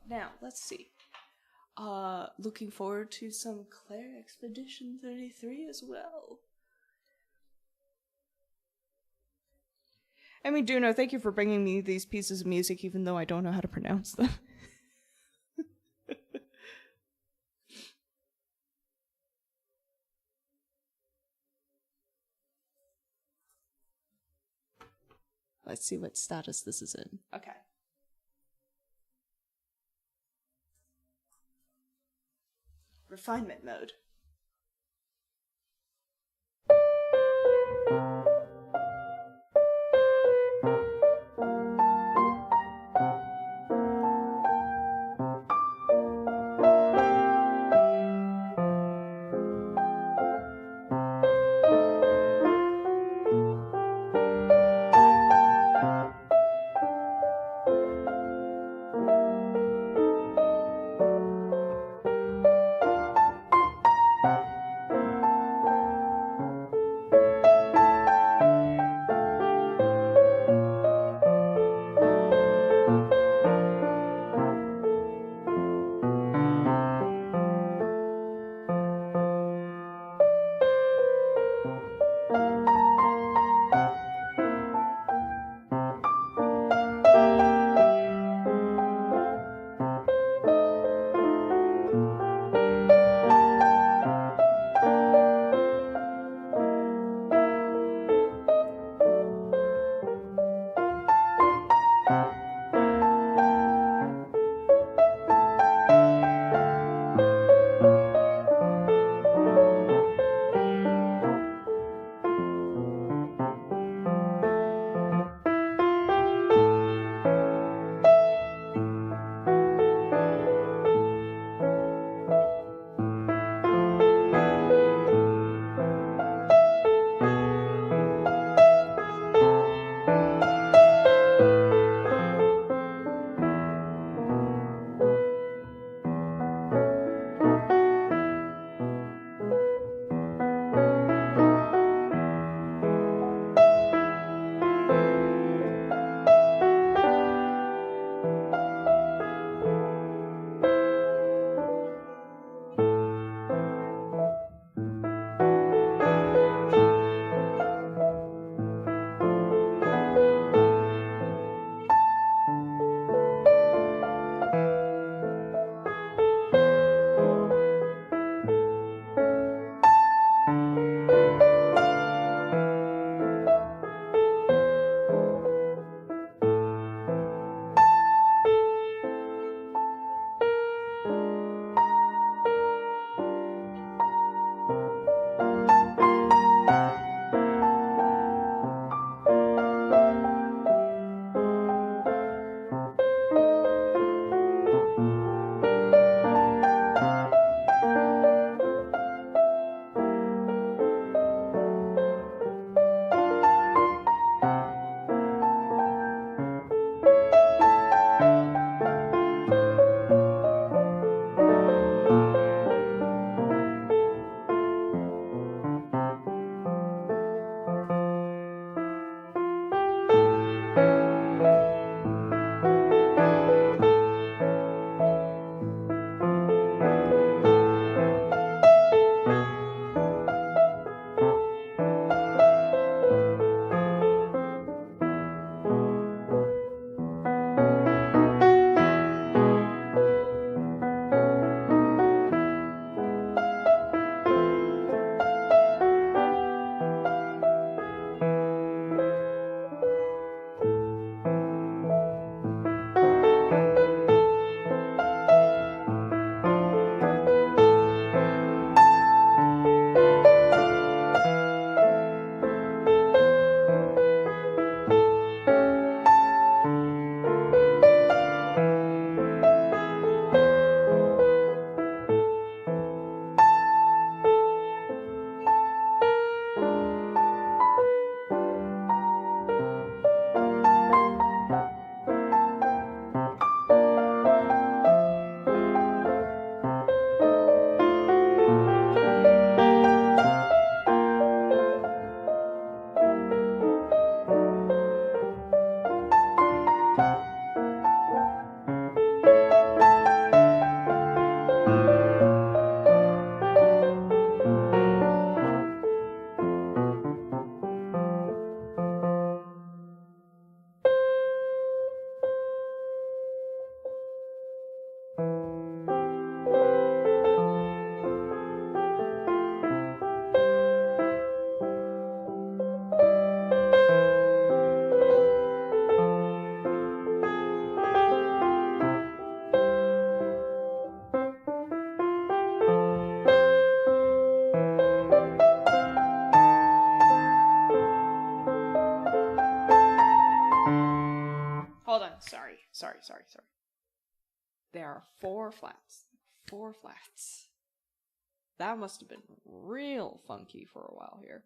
Now, let's see. Looking forward to some Claire Expedition 33 as well. I mean, Juno, thank you for bringing me these pieces of music, even though I don't know how to pronounce them. Let's see what status this is in. Okay. Refinement mode. sorry. There are 4 flats. 4 flats. That must have been real funky for a while here.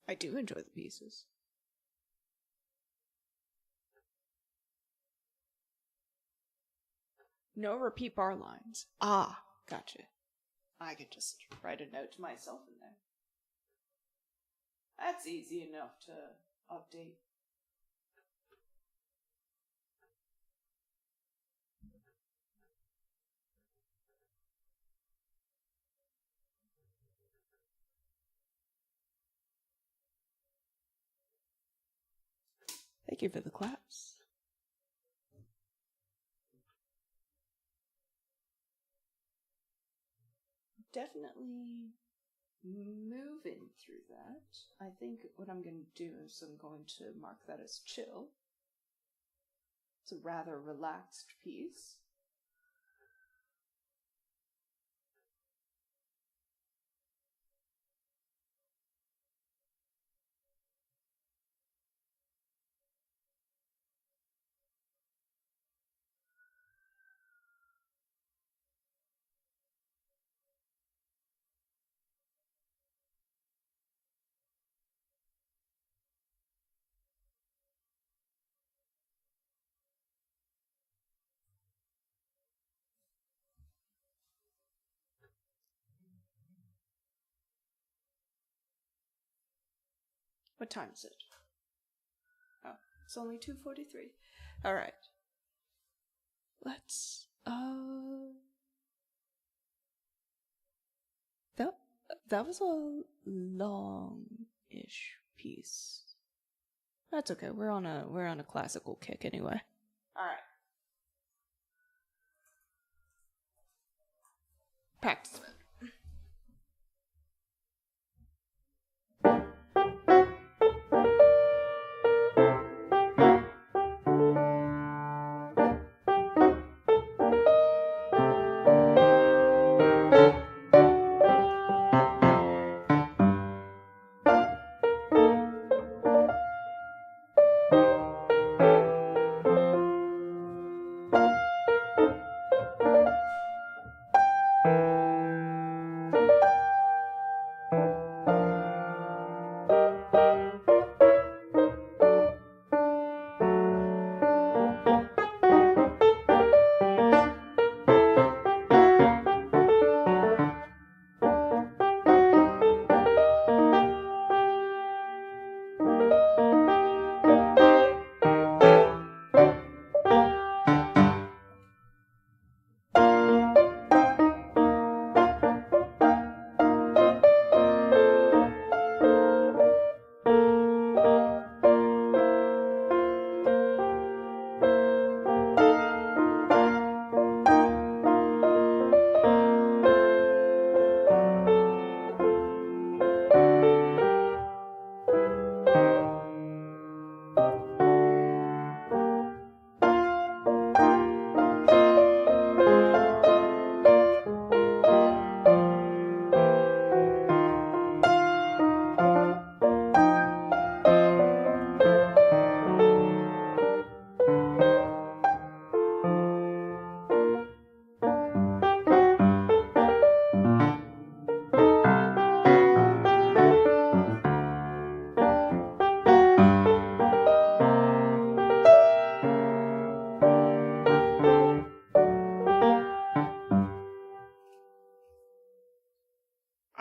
I do enjoy the pieces. No repeat bar lines. Ah, gotcha. I could just write a note to myself in there. That's easy enough to update. Thank you for the claps. definitely moving through that. I think what I'm going to do is I'm going to mark that as chill. It's a rather relaxed piece. What time is it? Oh, it's only 2:43. All right. Let's that was a long-ish piece. That's okay. We're on a classical kick anyway. All right. Practice mode.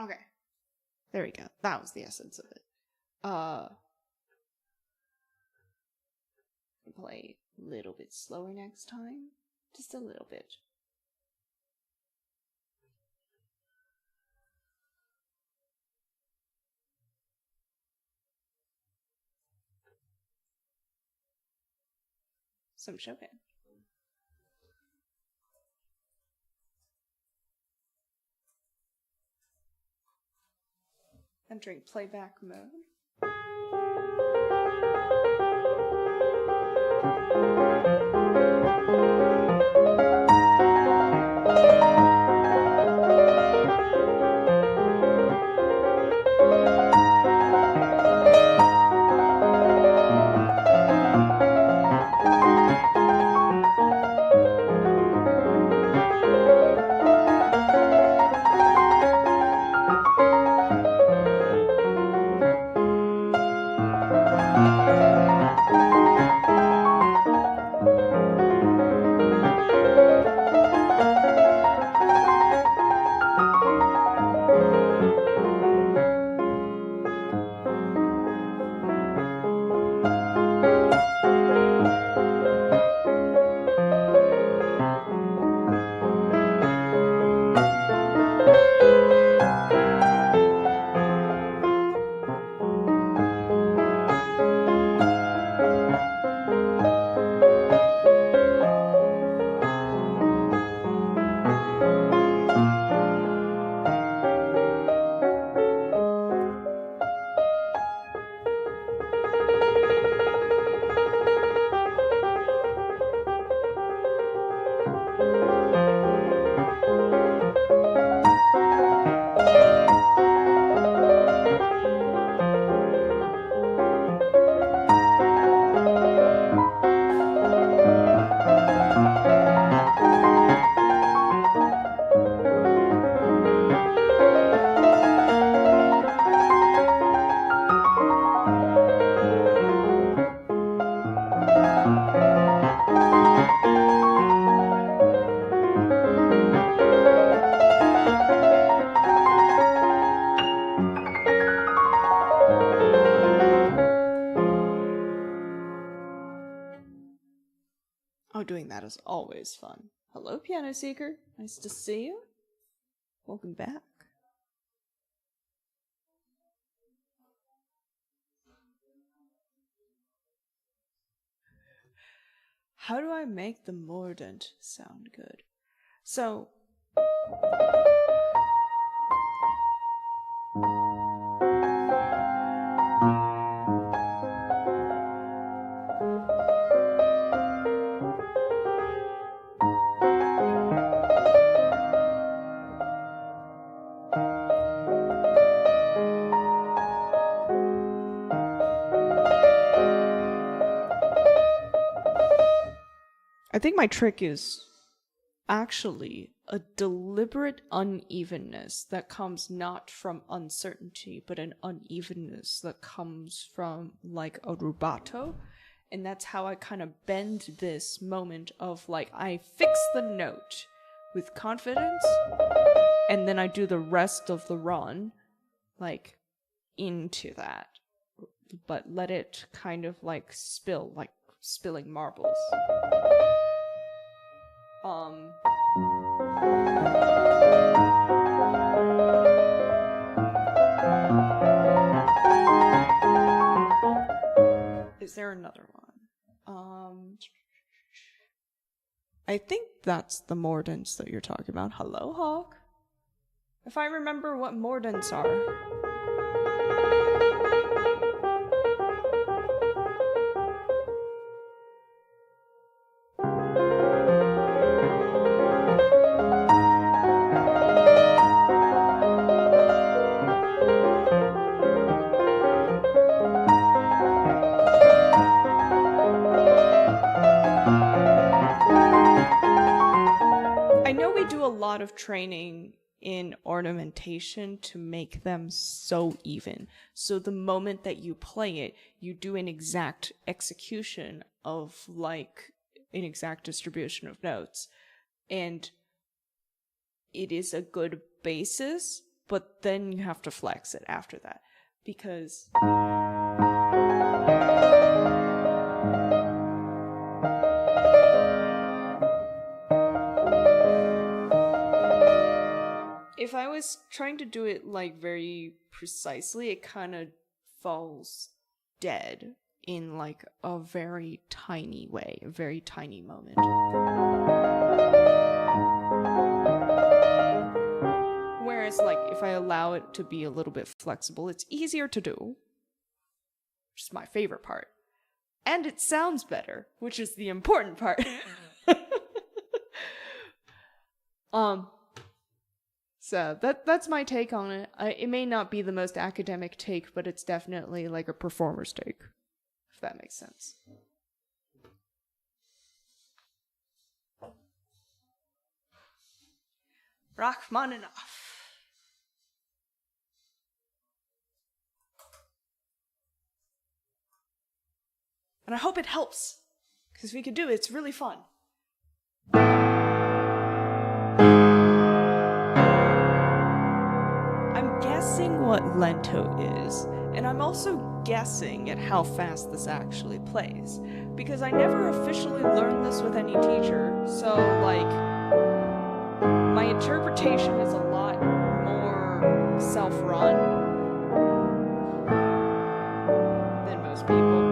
Okay. There we go. That was the essence of it. Play a little bit slower next time. Just a little bit. Some Chopin. Entering playback mode. Oh, doing that is always fun. Hello, Piano Seeker. Nice to see you. Welcome back. How do I make the mordant sound good? So... I think my trick is actually a deliberate unevenness that comes not from uncertainty, but an unevenness that comes from like a rubato. And that's how I kind of bend this moment of like, I fix the note with confidence, and then I do the rest of the run like into that, but let it kind of like spill, like spilling marbles. Is there another one? I think that's the mordants that you're talking about. Hello, Hawk. If I remember what mordants are. Of training in ornamentation to make them so even. So the moment that you play it, you do an exact execution of like an exact distribution of notes. And it is a good basis, but then you have to flex it after that. Because if I was trying to do it like very precisely, it kind of falls dead in like a very tiny way, a very tiny moment. Whereas like if I allow it to be a little bit flexible, it's easier to do, which is my favorite part. And it sounds better, which is the important part. So that's my take on it. It may not be the most academic take, but it's definitely like a performer's take, if that makes sense. Rachmaninoff. And I hope it helps, because we can do it. It's really fun. Guessing what lento is, and I'm also guessing at how fast this actually plays, because I never officially learned this with any teacher, so like my interpretation is a lot more self-run than most people.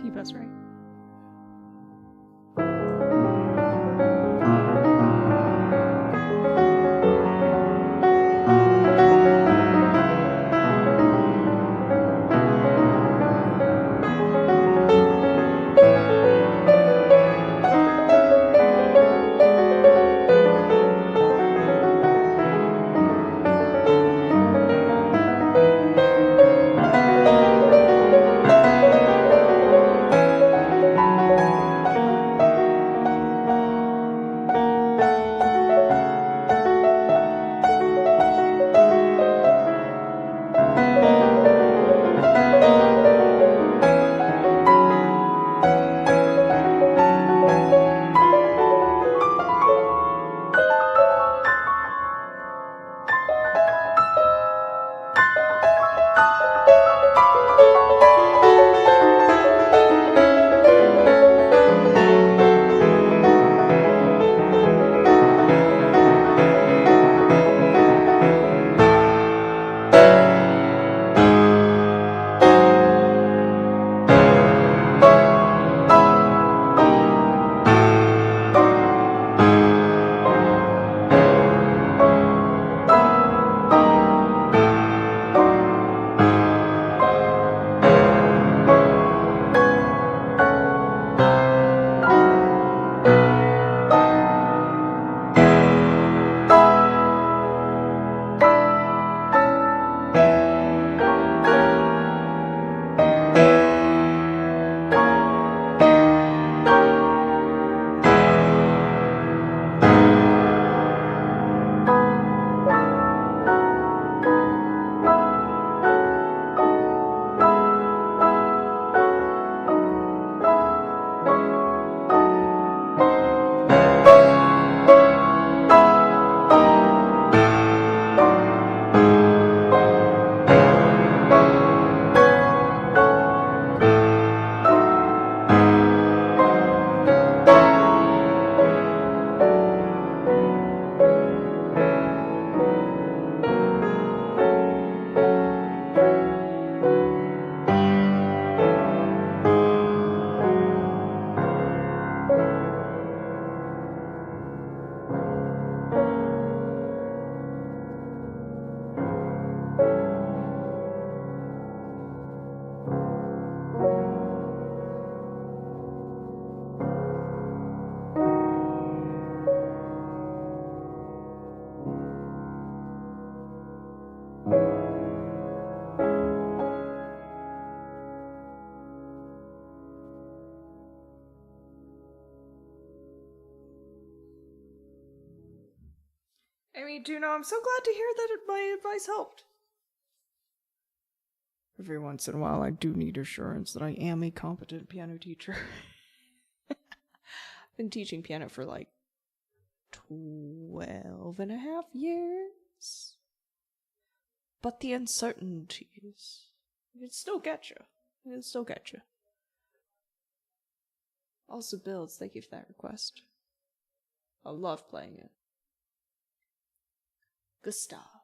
He buzzed right. Amy, do you know, I'm so glad to hear that my advice helped. Every once in a while, I do need assurance that I am a competent piano teacher. I've been teaching piano for like 12.5 years. But the uncertainties, it can still get you. It can still get you. Also, Bills, thank you for that request. I love playing it. Gustav.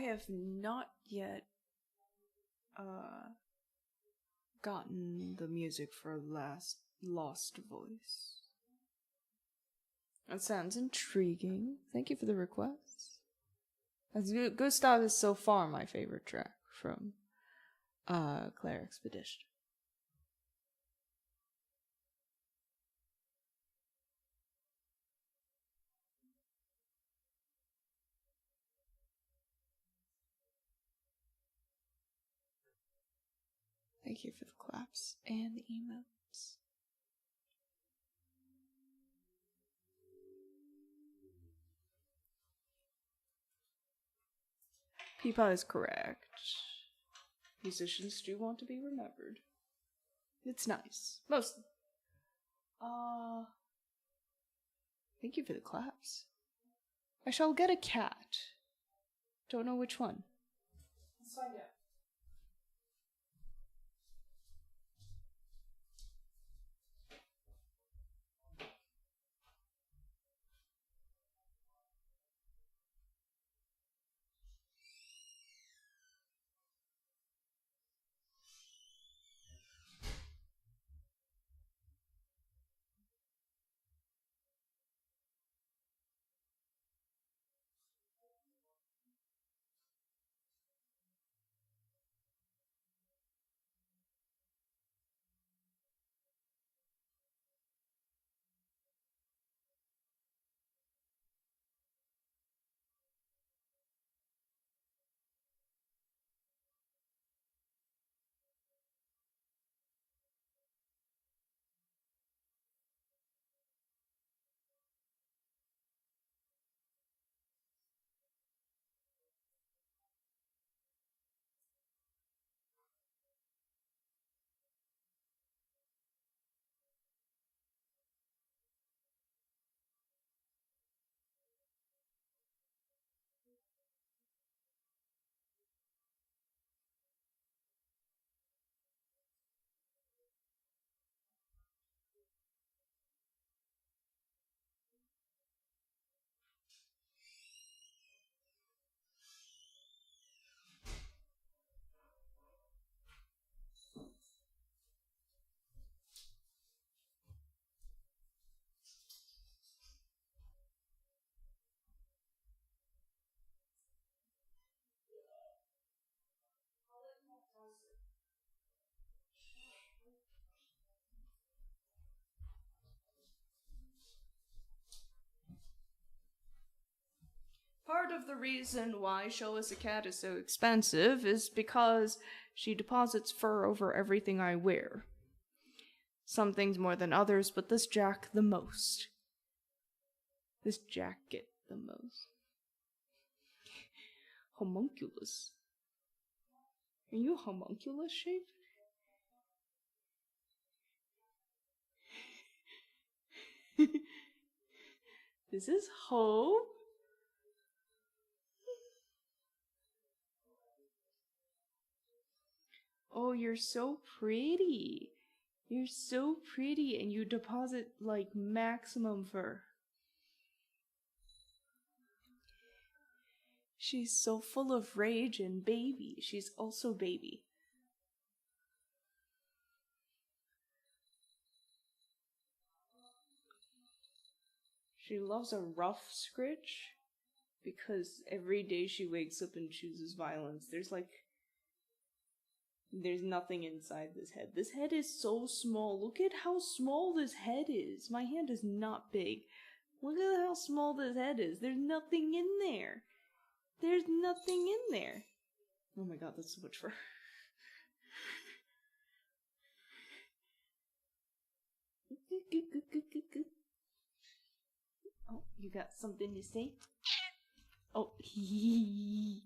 I have not yet gotten the music for Lost Voice. That sounds intriguing. Thank you for the request. Gustav is so far my favorite track from Claire Expedition. Thank you for the claps and the emotes. Peepa is correct. Musicians do want to be remembered. It's nice. Mostly. Thank you for the claps. I shall get a cat. Don't know which one. Let's find out. Part of the reason why Show Us a Cat is so expensive is because she deposits fur over everything I wear. Some things more than others, but this jacket the most. This jacket the most. Homunculus. Are you homunculus shaped? This is Hope. Oh, you're so pretty. You're so pretty, and you deposit like maximum fur. She's so full of rage and baby. She's also baby. She loves a rough scritch because every day she wakes up and chooses violence. There's nothing inside this head. This head is so small. Look at how small this head is. My hand is not big. Look at how small this head is. There's nothing in there. There's nothing in there. Oh my god, that's so much fur. Oh, you got something to say? Oh, hee.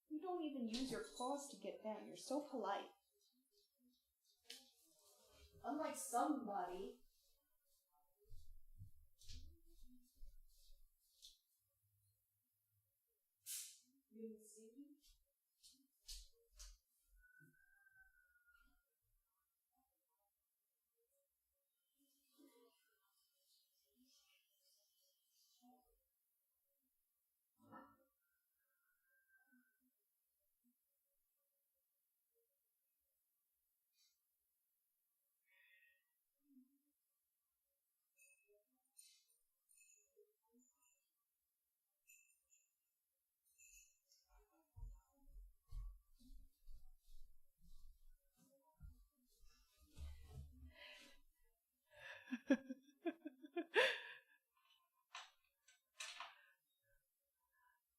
You don't even use your claws to get down. You're so polite. Unlike somebody. You see?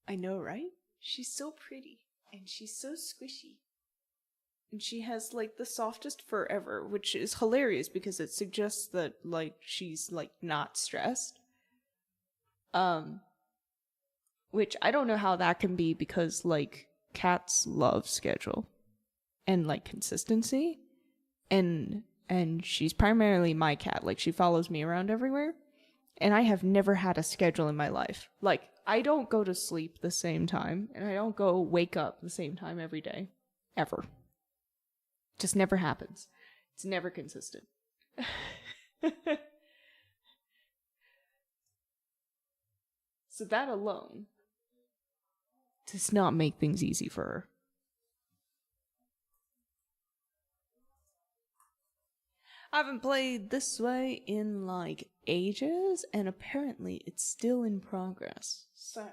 I know, right? She's so pretty, and she's so squishy. And she has, like, the softest fur ever, which is hilarious because it suggests that, like, she's, like, not stressed. Which I don't know how that can be because, like, cats love schedule and, like, consistency. And she's primarily my cat. Like, she follows me around everywhere. And I have never had a schedule in my life. Like, I don't go to sleep the same time, and I don't go wake up the same time every day. Ever. Just never happens. It's never consistent. So that alone does not make things easy for her. I haven't played this way in, like, ages, and apparently it's still in progress. So,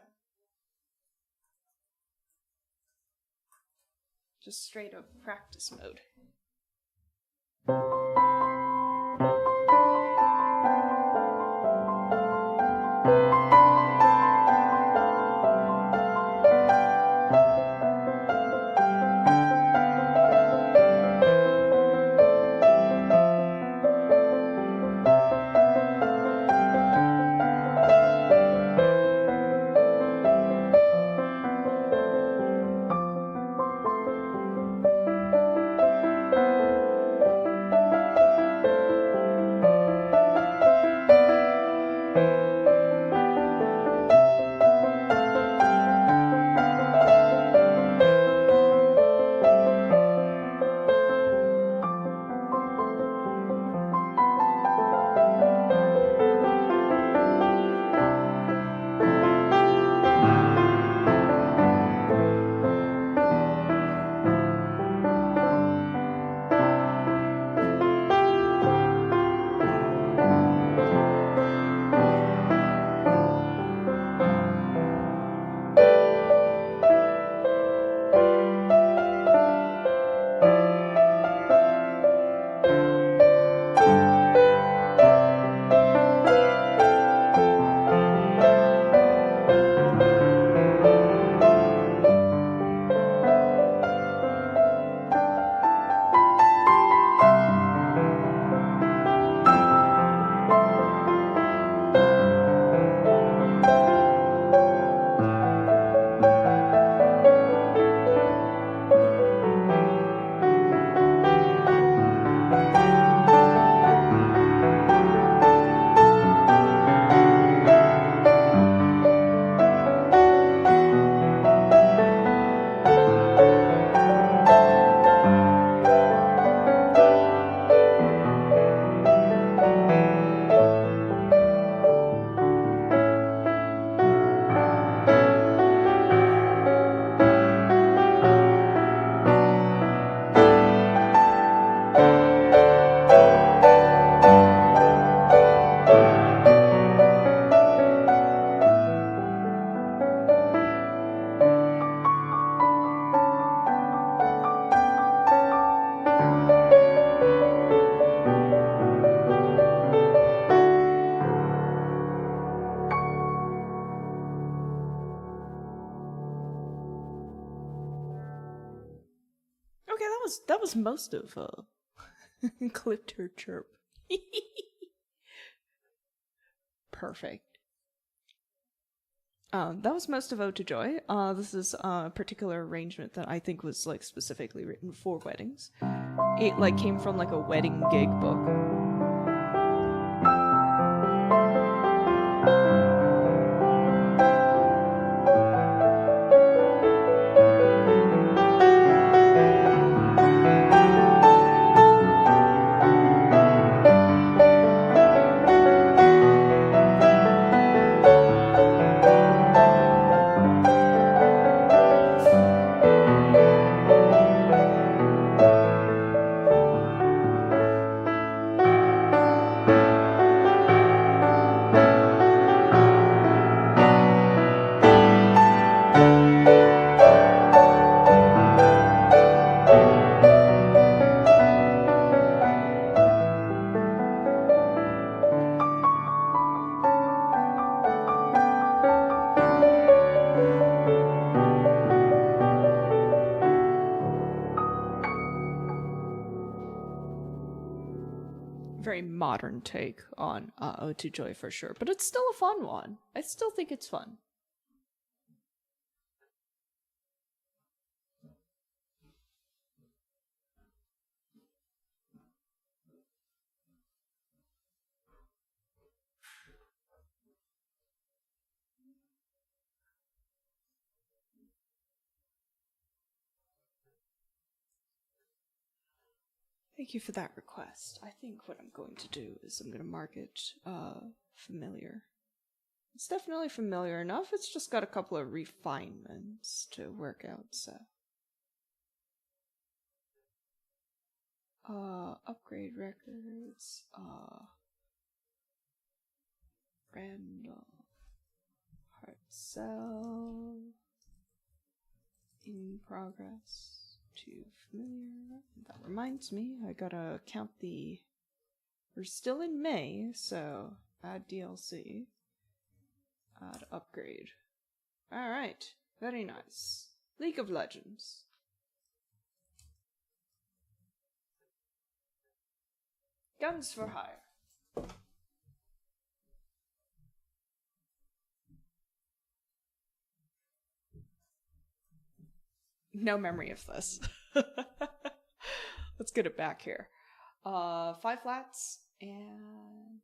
just straight up practice mode. That was most of clipped her chirp. Perfect. That was most of Ode to Joy. This is a particular arrangement that I think was, like, specifically written for weddings. It, like, came from, like, a wedding gig book. modern take on Ode to Joy for sure, but it's still a fun one. I still think it's fun. Thank you for that request. I think what I'm going to do is I'm going to mark it familiar. It's definitely familiar enough. It's just got a couple of refinements to work out, so. Upgrade records, Randall, hard cell, in progress. Too familiar. That reminds me, I gotta count the. We're still in May, so add DLC. Add upgrade. Alright, very nice. League of Legends. Guns for hire. No memory of this. Let's get it back here. 5 flats and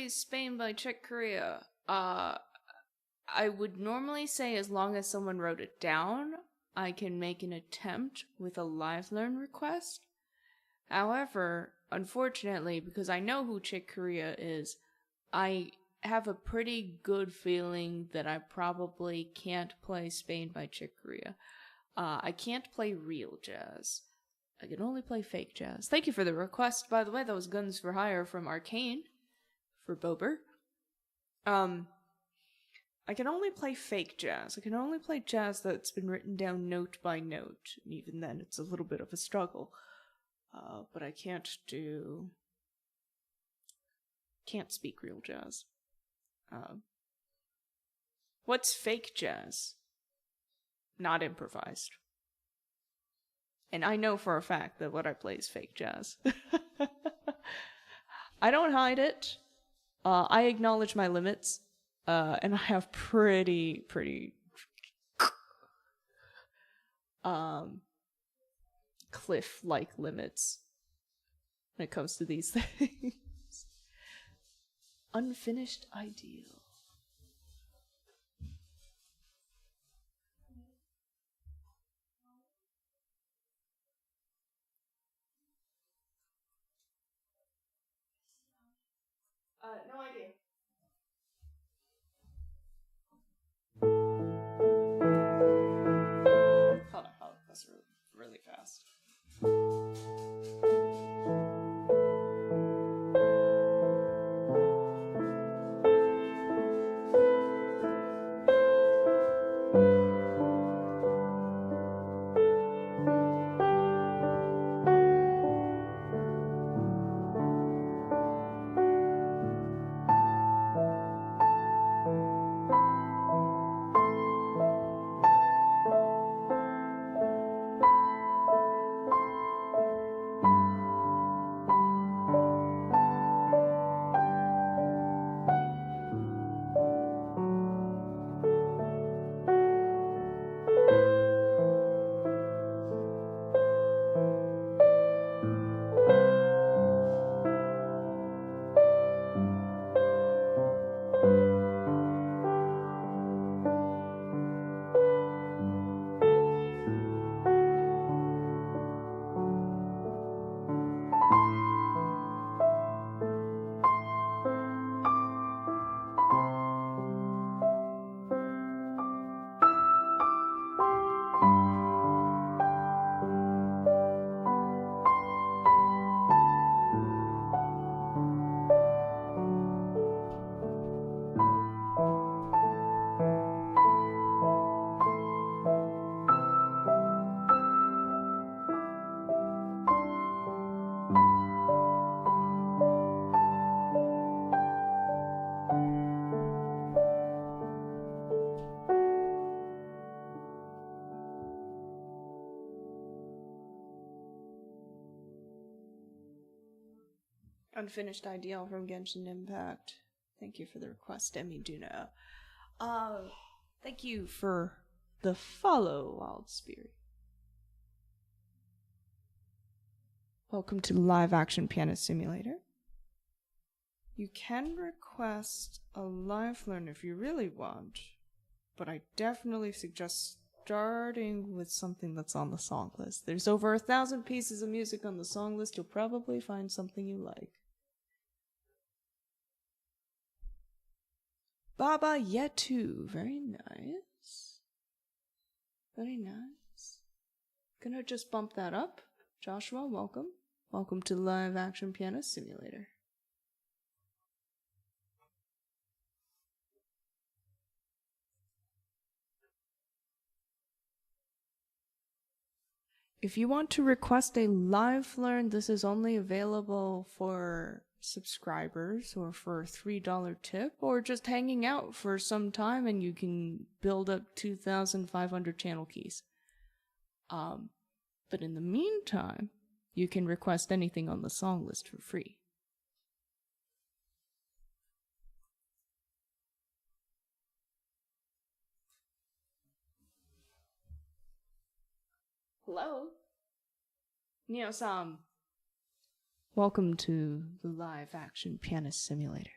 plays Spain by Czech Korea, I would normally say as long as someone wrote it down, I can make an attempt with a live learn request. However, unfortunately, because I know who Chick Corea is, I have a pretty good feeling that I probably can't play Spain by Chick Corea. I can't play real jazz. I can only play fake jazz. Thank you for the request, by the way. That was Guns for Hire from Arcane for Bober. I can only play fake jazz. I can only play jazz that's been written down note by note, and even then it's a little bit of a struggle. But I can't speak real jazz. What's fake jazz? Not improvised. And I know for a fact that what I play is fake jazz. I don't hide it. I acknowledge my limits. And I have pretty cliff-like limits when it comes to these things. Unfinished ideal. No idea. Hold on, that's really fast. Unfinished ideal from Genshin Impact. Thank you for the request, Demi Duna. Thank you for the follow, Wild Spirit. Welcome to Live Action Pianist Simulator. You can request a live learn if you really want, but I definitely suggest starting with something that's on the song list. There's over 1,000 pieces of music on the song list. You'll probably find something you like. Baba Yetu. Very nice. Very nice. Gonna just bump that up. Joshua, welcome. Welcome to Live Action Pianist Simulator. If you want to request a live learn, this is only available for subscribers or for a $3 tip or just hanging out for some time and you can build up 2,500 channel keys. But in the meantime, you can request anything on the song list for free. Hello? Neo-san. Welcome to the Live Action Pianist Simulator.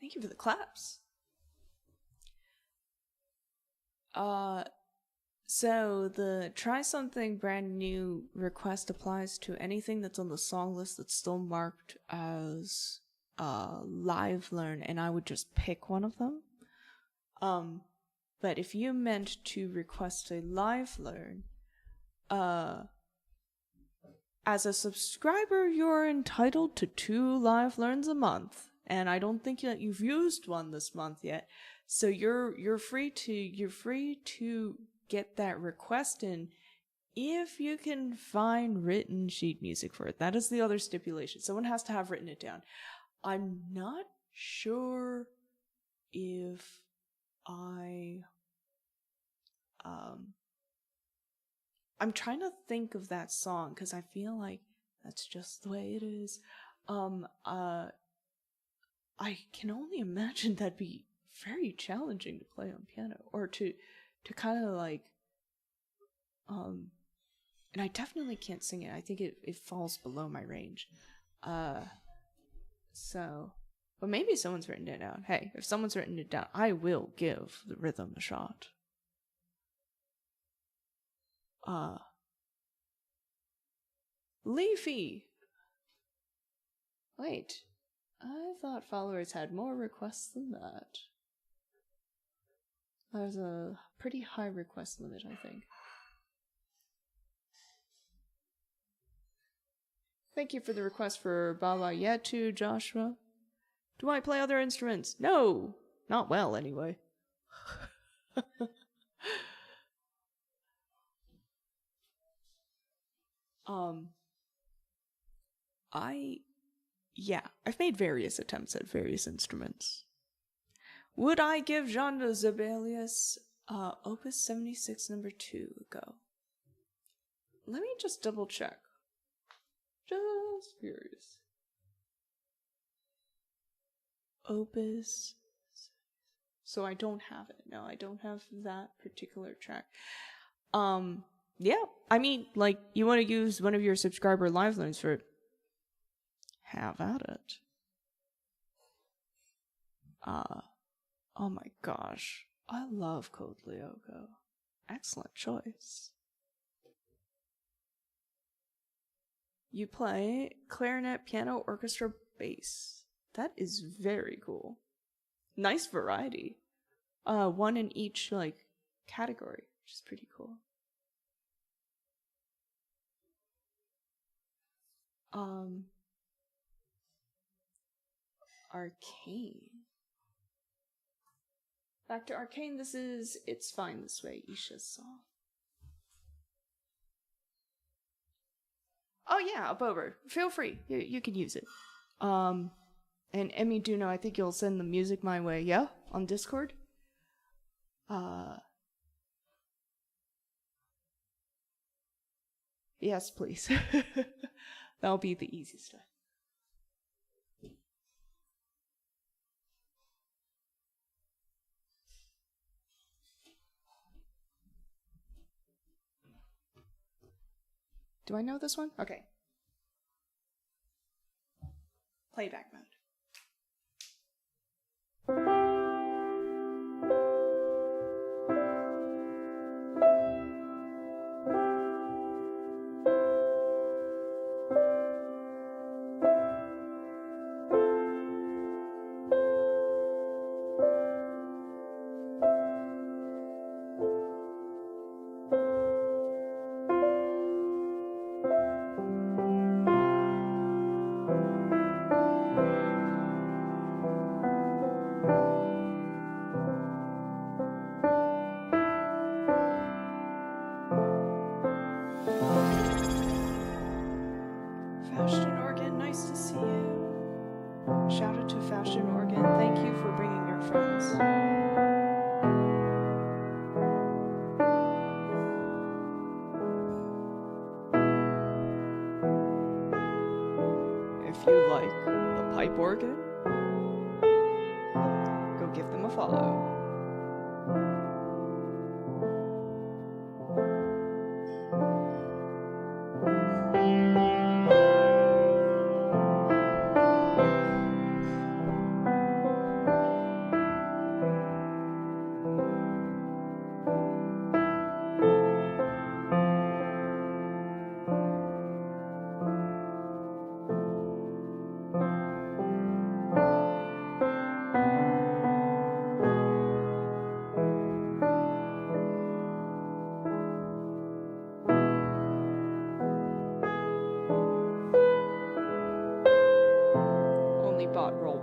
Thank you for the claps. So the try something brand new request applies to anything that's on the song list that's still marked as live learn, and I would just pick one of them. But if you meant to request a live learn, as a subscriber, you're entitled to 2 live learns a month, and I don't think that you've used one this month yet. So you're free to get that request in if you can find written sheet music for it. That is the other stipulation. Someone has to have written it down. I'm not sure if I'm trying to think of that song because I feel like that's just the way it is. I can only imagine that'd be very challenging to play on piano, or to kind of like, and I definitely can't sing it. I think it falls below my range. So, but maybe someone's written it down. Hey, if someone's written it down, I will give the rhythm a shot. Leafy! Wait, I thought followers had more requests than that. There's a pretty high request limit, I think. Thank you for the request for Baba Yetu, Joshua. Do I play other instruments? No! Not well, anyway. I've made various attempts at various instruments. Would I give Jean de Zebelius Opus 76 number 2 a go? Let me just double check. Just curious. Opus. So I don't have it. No, I don't have that particular track. Yeah, I mean, like, you want to use one of your subscriber live learns for it. Have at it. Oh my gosh. I love Code Lyoko. Excellent choice. You play clarinet, piano, orchestra, bass. That is very cool. Nice variety. One in each, like, category, which is pretty cool. Arcane. Back to Arcane, this is It's Fine This Way, Isha's song. Oh yeah, a bober. Feel free. You can use it. And Emmy Duno, I think you'll send the music my way, yeah? On Discord? Yes, please. That'll be the easiest way. Do I know this one? Okay. Playback mode. Fashion Organ, nice to see you. Shout out to Fashion Organ. Thank you for bringing your friends. If you like the pipe organ, go give them a follow.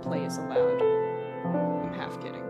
autoplay is allowed. I'm half kidding.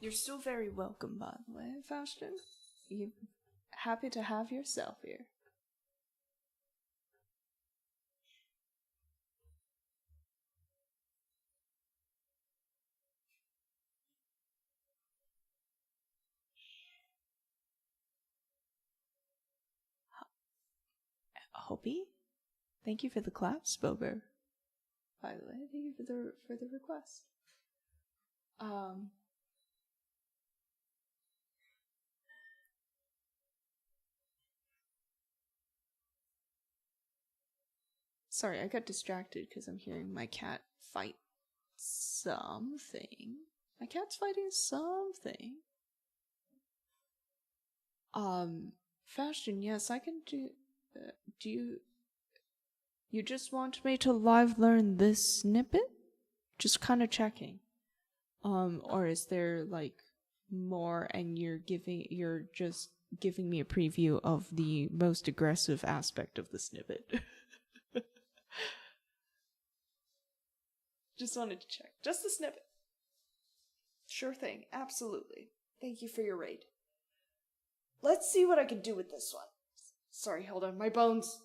You're still very welcome, by the way, Faustin. You're happy to have yourself here. Hoppy, thank you for the claps, Bober. By the way, thank you for the request. Sorry, I got distracted because I'm hearing my cat fight something. My cat's fighting something. Fashion, yes, I can do... do you just want me to live learn this snippet? Just kind of checking. Or is there, like, more and you're just giving me a preview of the most aggressive aspect of the snippet? Just wanted to check. Just the snippet. Sure thing, absolutely. Thank you for your raid. Let's see what I can do with this one. Sorry, hold on, my bones.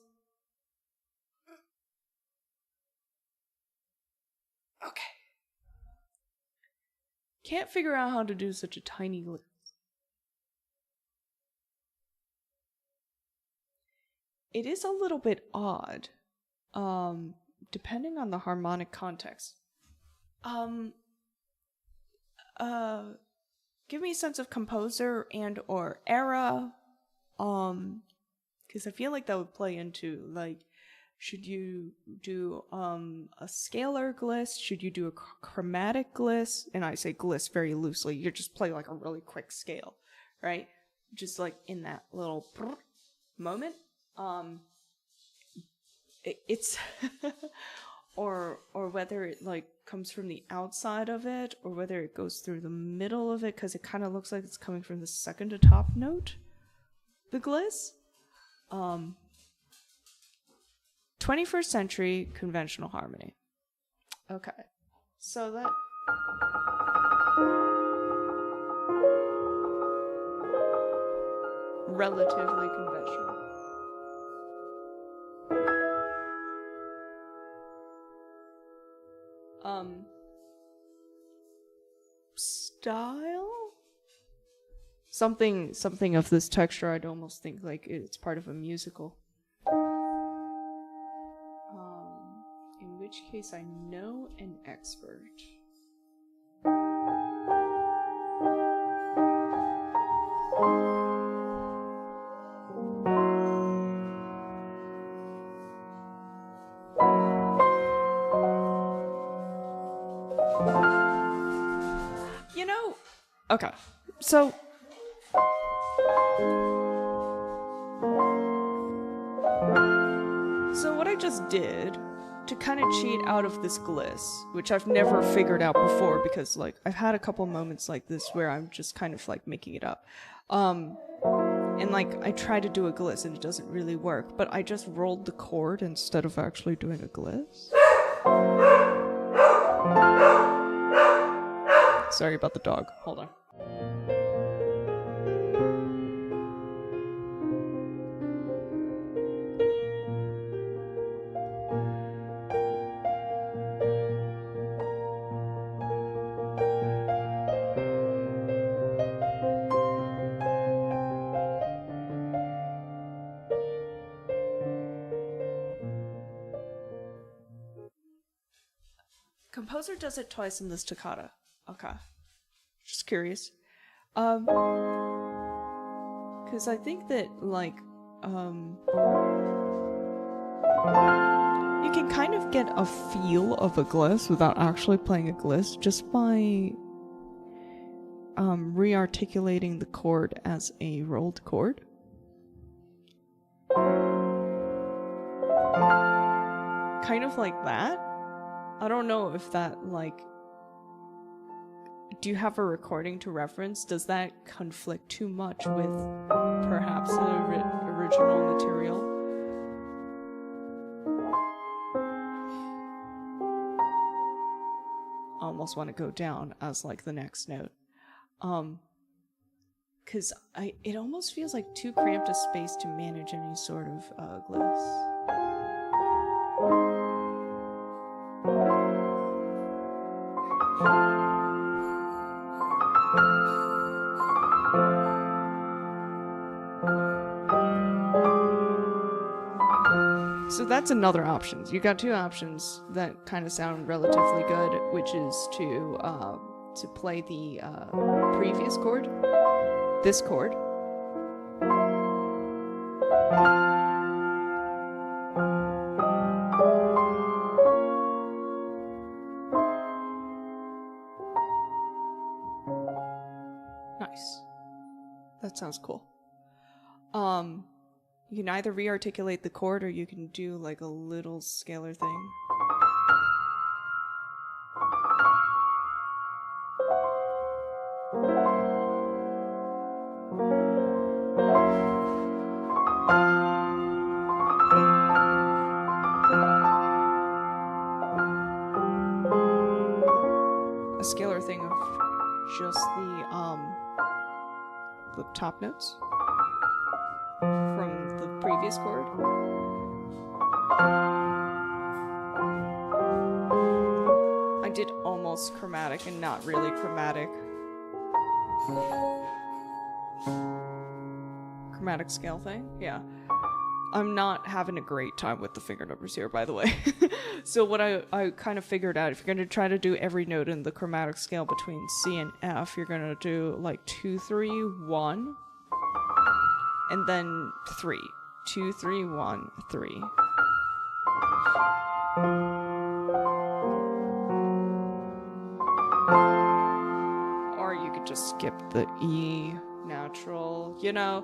Okay. Can't figure out how to do such a tiny list. It is a little bit odd, depending on the harmonic context. Give me a sense of composer and or era, because I feel like that would play into, like, should you do a scalar gliss? Should you do a chromatic gliss? And I say gliss very loosely. You just play like a really quick scale, right? Just like in that little moment. It's or whether it like comes from the outside of it or whether it goes through the middle of it, because it kind of looks like it's coming from the second to top note, the gliss. 21st century conventional harmony. Okay, so that relatively conventional. Style? Something of this texture. I'd almost think like it's part of a musical. In which case I know an expert. You know, okay, so what I just did to kind of cheat out of this gliss, which I've never figured out before because like I've had a couple moments like this where I'm just kind of like making it up. And like I try to do a gliss and it doesn't really work, but I just rolled the chord instead of actually doing a gliss. Sorry about the dog. Hold on. Composer does it twice in the staccato. Okay. Just curious. Because I think that, like, you can kind of get a feel of a gliss without actually playing a gliss just by re-articulating the chord as a rolled chord. Kind of like that. I don't know if that, like... Do you have a recording to reference? Does that conflict too much with perhaps the original material? I almost want to go down as like the next note. Because it almost feels like too cramped a space to manage any sort of gliss. So that's another option. You got two options that kind of sound relatively good, which is to play the previous chord, this chord, nice. That sounds cool. You can either re-articulate the chord or you can do like a little scalar thing. A scalar thing of just the top notes from the previous chord. I did almost chromatic and not really chromatic. Chromatic scale thing, yeah. I'm not having a great time with the finger numbers here, by the way. So what I kind of figured out, if you're going to try to do every note in the chromatic scale between C and F, you're going to do like 2, 3, 1, and then 3. 2, 3, 1, 3. Or you could just skip the E natural, you know?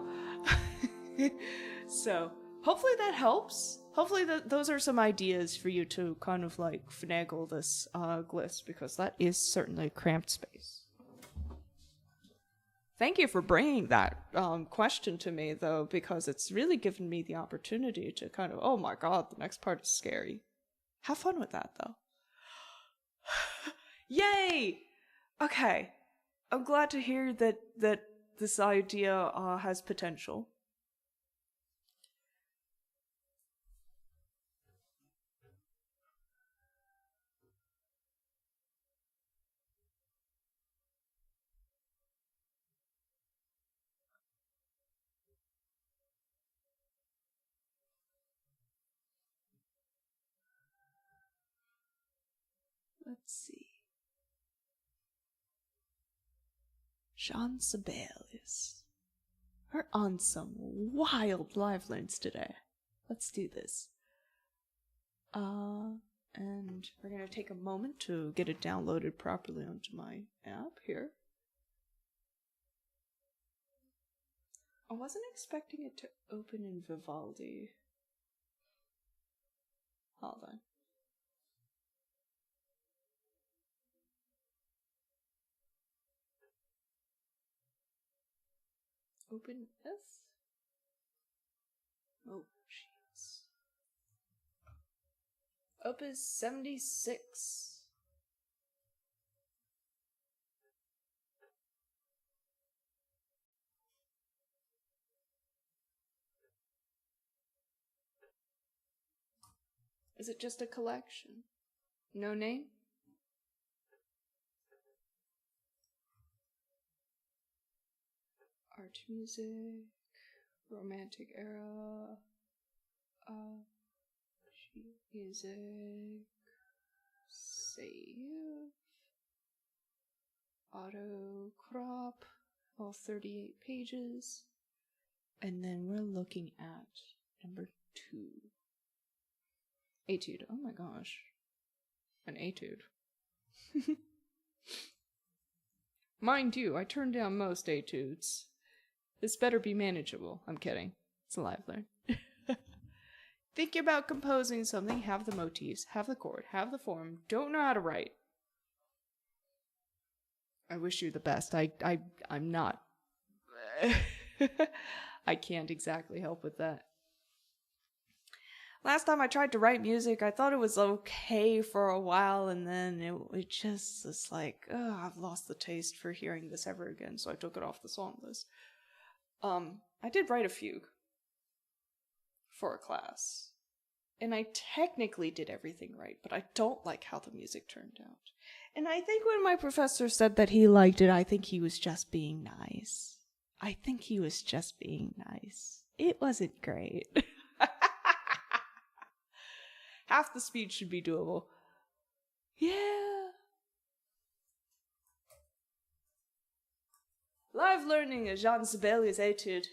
So hopefully that helps. Hopefully those are some ideas for you to kind of like finagle this glyphs, because that is certainly a cramped space. Thank you for bringing that question to me, though, because it's really given me the opportunity to kind of, oh my god, the next part is scary. Have fun with that, though. Yay! Okay. I'm glad to hear that this idea has potential. Let's see. Jean Sibelius. We're on some wild live learns today. Let's do this. And we're gonna take a moment to get it downloaded properly onto my app here. I wasn't expecting it to open in Vivaldi. Hold on. Open this? Oh, jeez. Opus 76. Is it just a collection? No name? Art music, romantic era, music, save, auto crop, all 38 pages, and then we're looking at number 2. Etude. Oh my gosh. An etude. Mind you, I turned down most etudes. This better be manageable. I'm kidding. It's a live learn. Think about composing something, have the motifs, have the chord, have the form, don't know how to write. I wish you the best. I'm not. I can't exactly help with that. Last time I tried to write music, I thought it was okay for a while, and then it just is like, oh, I've lost the taste for hearing this ever again, so I took it off the song list. I did write a fugue for a class, and I technically did everything right, but I don't like how the music turned out. And I think when my professor said that he liked it, I think he was just being nice. It wasn't great. Half the speed should be doable. Yeah. Live learning is Jean Sibelius' etude.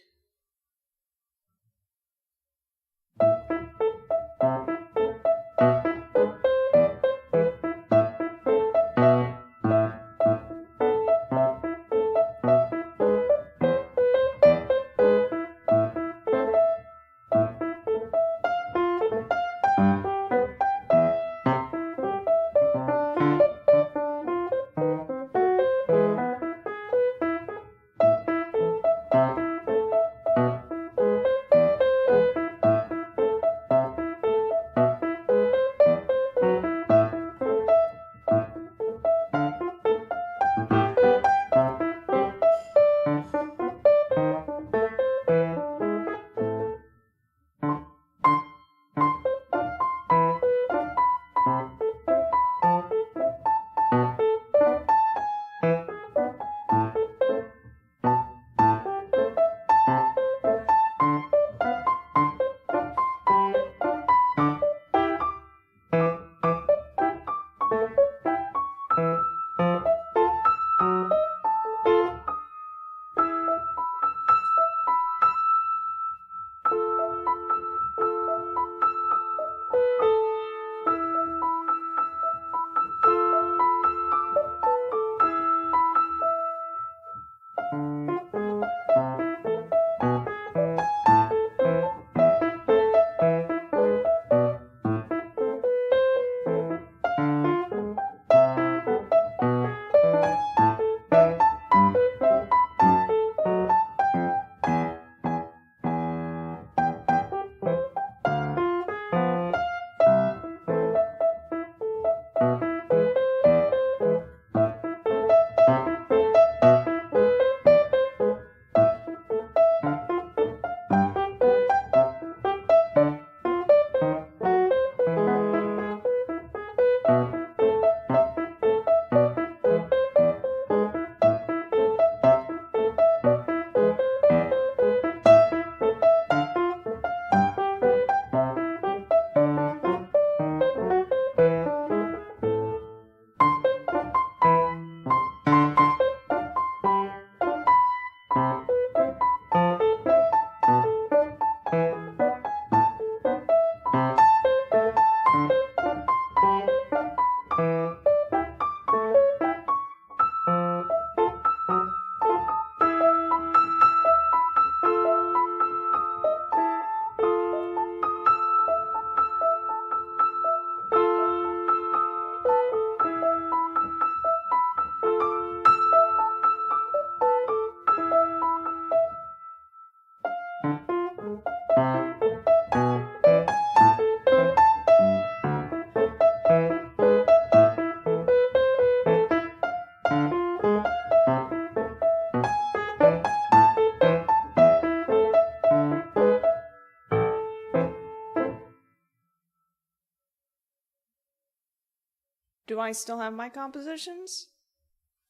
Do I still have my compositions?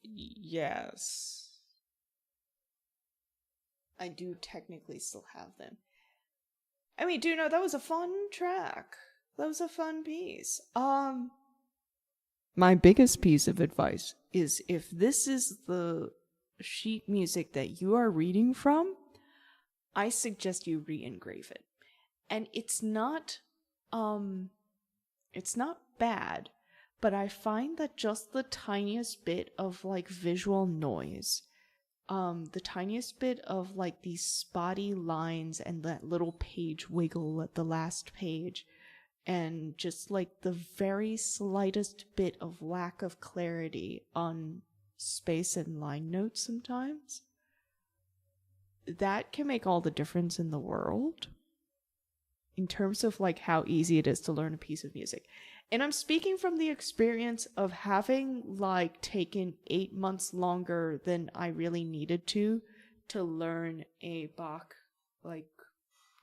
Yes. I do technically still have them. I mean, do know that was a fun track. That was a fun piece. My biggest piece of advice is if this is the sheet music that you are reading from, I suggest you re-engrave it. And it's not bad, but I find that just the tiniest bit of like visual noise, the tiniest bit of like these spotty lines and that little page wiggle at the last page, and just like the very slightest bit of lack of clarity on space and line notes sometimes, that can make all the difference in the world in terms of like how easy it is to learn a piece of music. And I'm speaking from the experience of having like taken 8 months longer than I really needed to learn a Bach like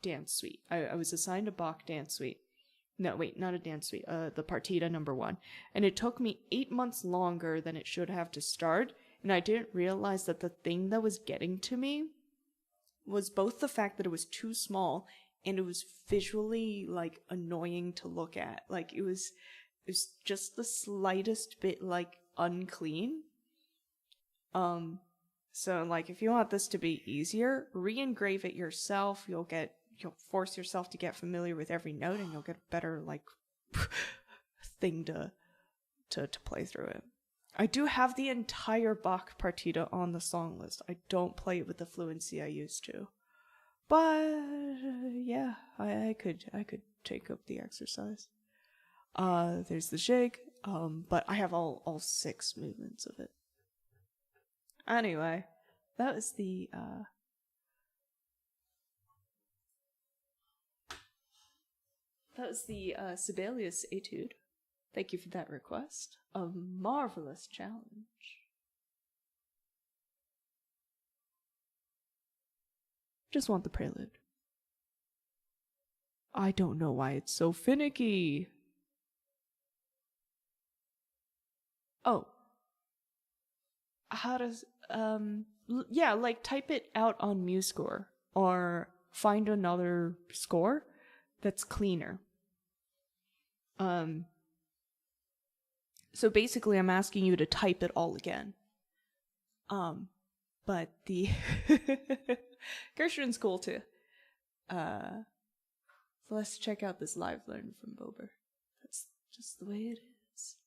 dance suite. I was assigned a Bach dance suite. No, wait, not a dance suite. The Partita #1. And it took me 8 months longer than it should have to start. And I didn't realize that the thing that was getting to me was both the fact that it was too small and it was visually like annoying to look at. Like it was just the slightest bit like unclean. So like if you want this to be easier, re-engrave it yourself. You'll force yourself to get familiar with every note, and you'll get a better like thing to play through it. I do have the entire Bach partita on the song list. I don't play it with the fluency I used to. But yeah, I could take up the exercise. There's the shake, but I have all 6 movements of it. Anyway, that was the Sibelius Etude. Thank you for that request. A marvelous challenge. Just want the prelude. I don't know why it's so finicky. Oh. How does, yeah, like type it out on MuseScore or find another score that's cleaner. So basically I'm asking you to type it all again. But the Gershwin's cool too. So let's check out this live learn from Bober. That's just the way it is.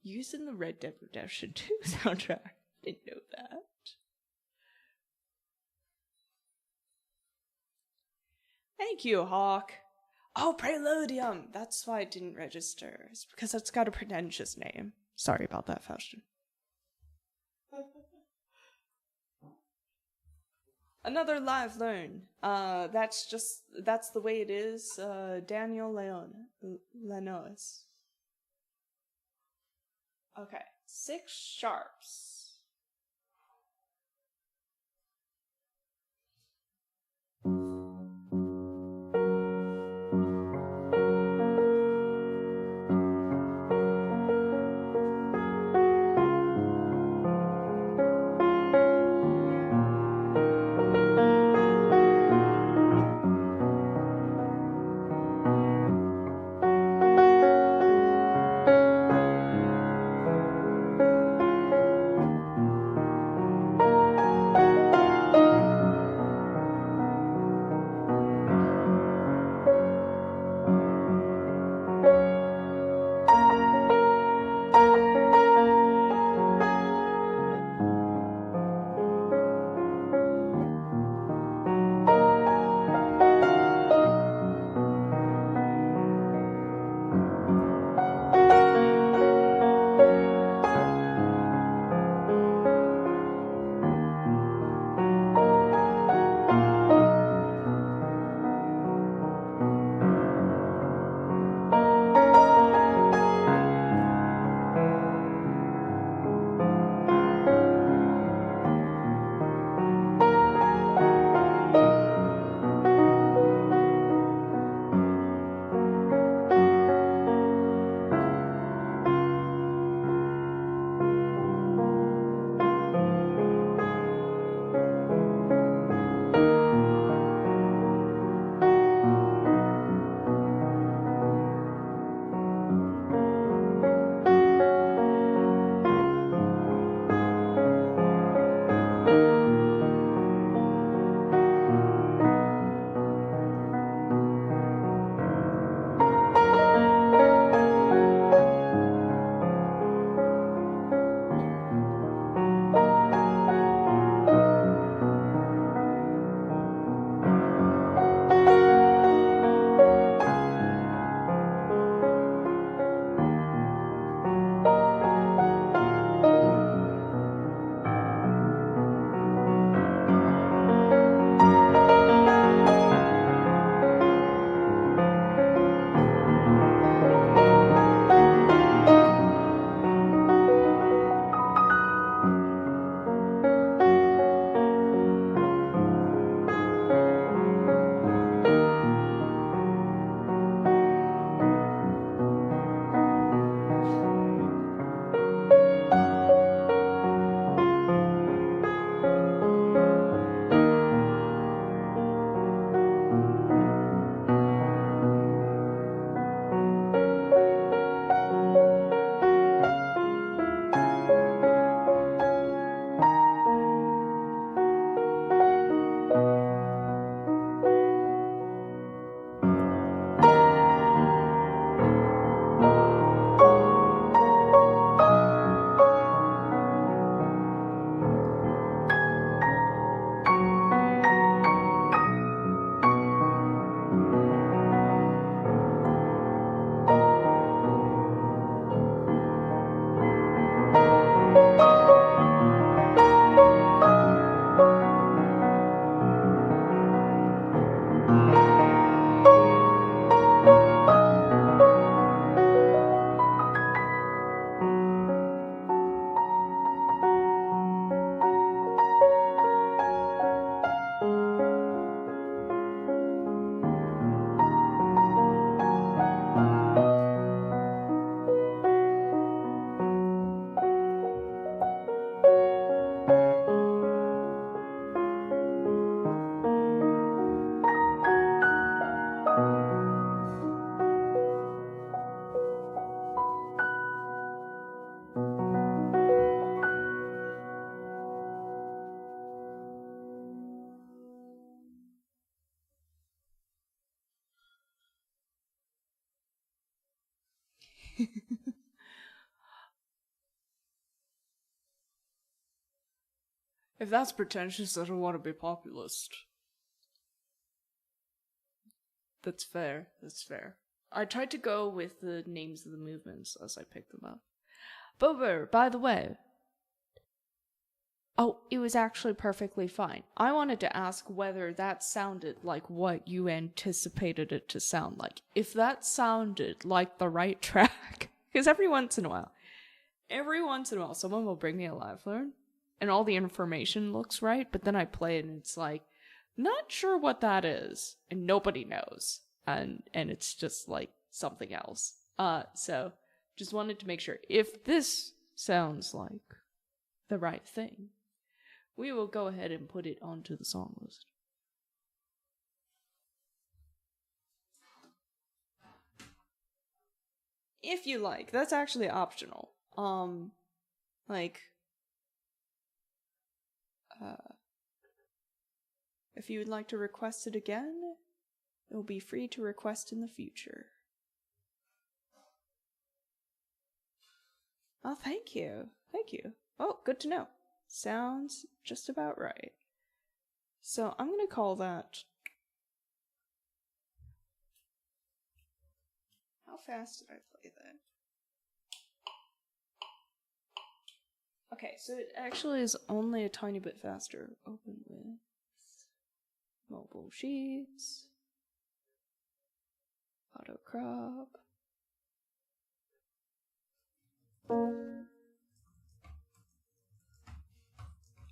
Using the Red Dead Redemption 2 soundtrack. Didn't know that. Thank you, Hawk. Oh, Preludium! That's why it didn't register. It's because it's got a pretentious name. Sorry about that, Faustin. Another live learn. That's the way it is. Daniel Lanois. Okay, 6 sharps. If that's pretentious, I don't want to be populist. That's fair. That's fair. I tried to go with the names of the movements as I picked them up. Bober, by the way. Oh, it was actually perfectly fine. I wanted to ask whether that sounded like what you anticipated it to sound like. If that sounded like the right track, because every once in a while, someone will bring me a live learn, and all the information looks right, but then I play it and it's like, not sure what that is, and nobody knows, and it's just like something else. So just wanted to make sure if this sounds like the right thing, we will go ahead and put it onto the song list. If you like, that's actually optional. If you would like to request it again, it will be free to request in the future. Oh, thank you. Thank you. Oh, good to know. Sounds just about right. So I'm going to call that... How fast did I play that? Okay, so it actually is only a tiny bit faster. Open with mobile sheets. Auto crop.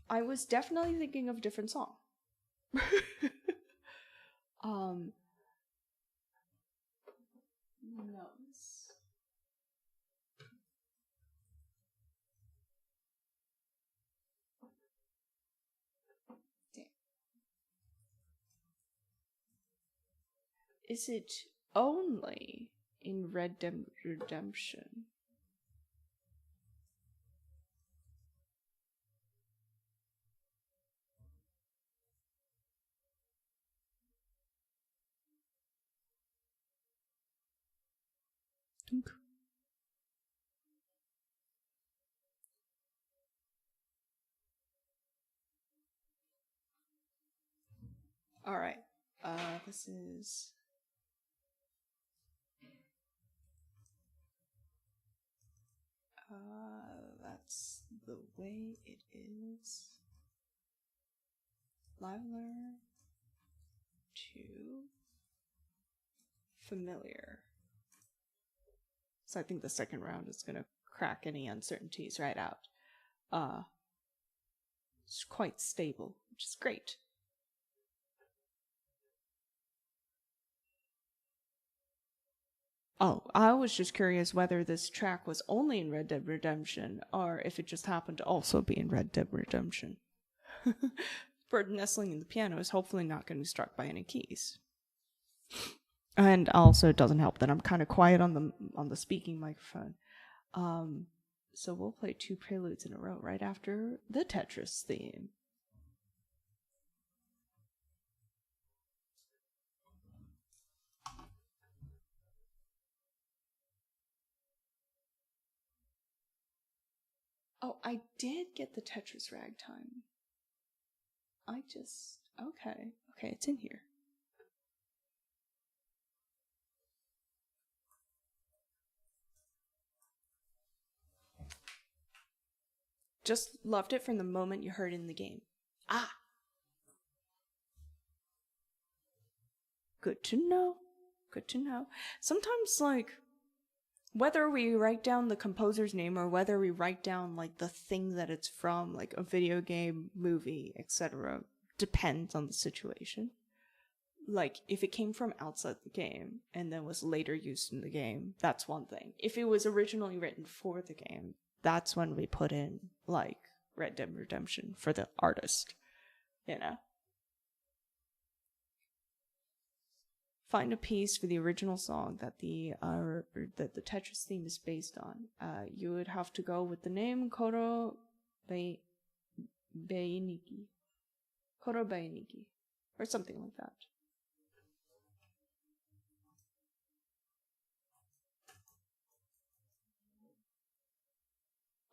I was definitely thinking of a different song. Notes. Damn. Is it only in Red Dead Redemption? Dunk. Alright, this is... that's the way it is. Live learn to familiar. So I think the second round is gonna crack any uncertainties right out. It's quite stable, which is great. Oh, I was just curious whether this track was only in Red Dead Redemption, or if it just happened to also be in Red Dead Redemption. Bird nestling in the piano is hopefully not going to be struck by any keys. And also, it doesn't help that I'm kind of quiet on the speaking microphone. So we'll play 2 preludes in a row right after the Tetris theme. Oh, I did get the Tetris ragtime. Okay, it's in here. Just loved it from the moment you heard it in the game. Ah! Good to know. Good to know. Sometimes, like, whether we write down the composer's name or whether we write down, like, the thing that it's from, like a video game, movie, etc., depends on the situation. Like, if it came from outside the game and then was later used in the game, that's one thing. If it was originally written for the game, that's when we put in, like, Red Dead Redemption for the artist, you know? Find a piece for the original song that the Tetris theme is based on. You would have to go with the name Koro Beiniki. Koro Beiniki. Or something like that.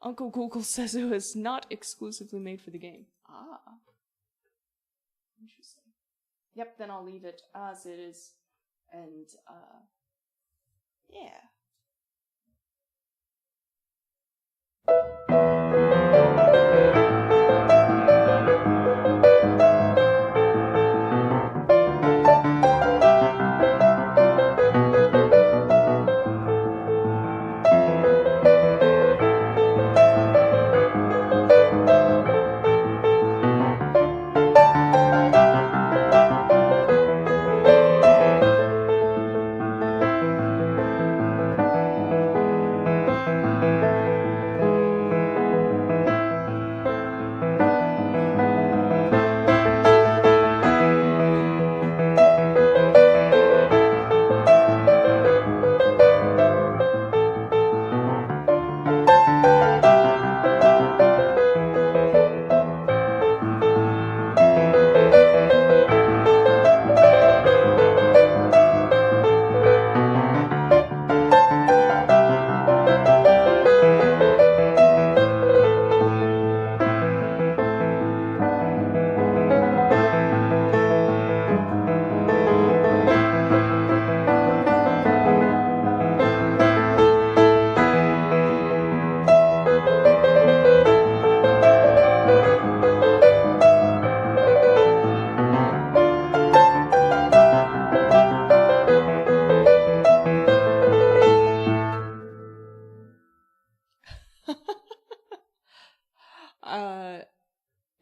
Uncle Google says it was not exclusively made for the game. Ah. Interesting. Yep, then I'll leave it as it is. And, yeah.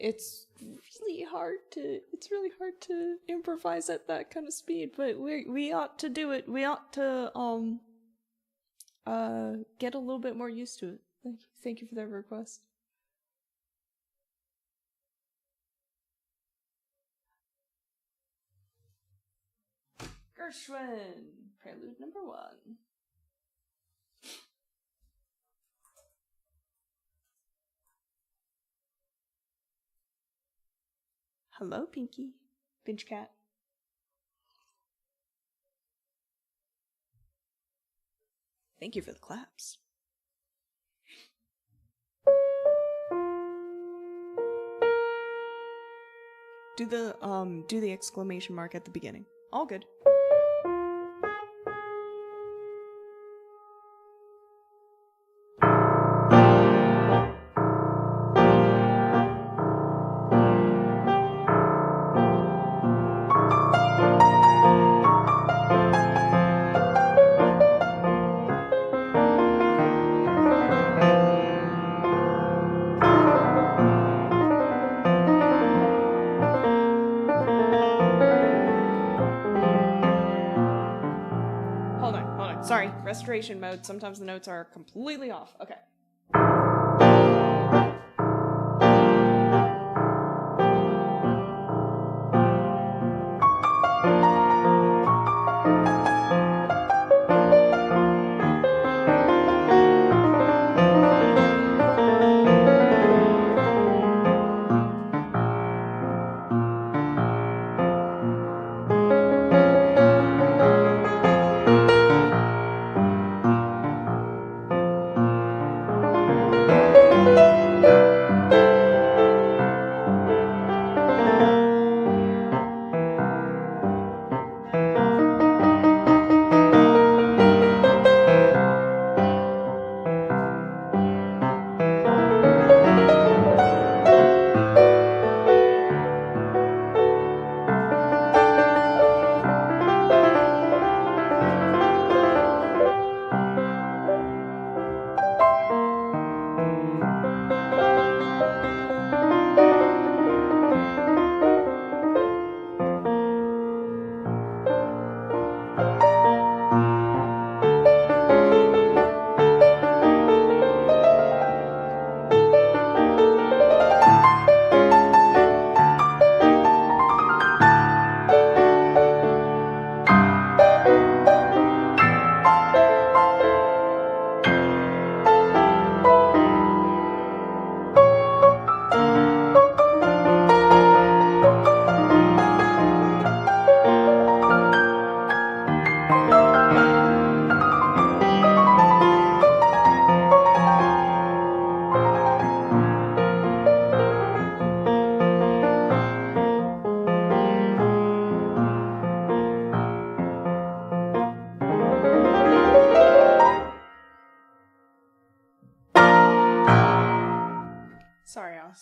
It's really hard to improvise at that kind of speed, but we ought to do it. We ought to get a little bit more used to it. Thank you for that request. Gershwin, Prelude number 1. Hello, Pinky. Pinch cat. Thank you for the claps. Do the exclamation mark at the beginning. All good. Sorry, restoration mode. Sometimes the notes are completely off. Okay.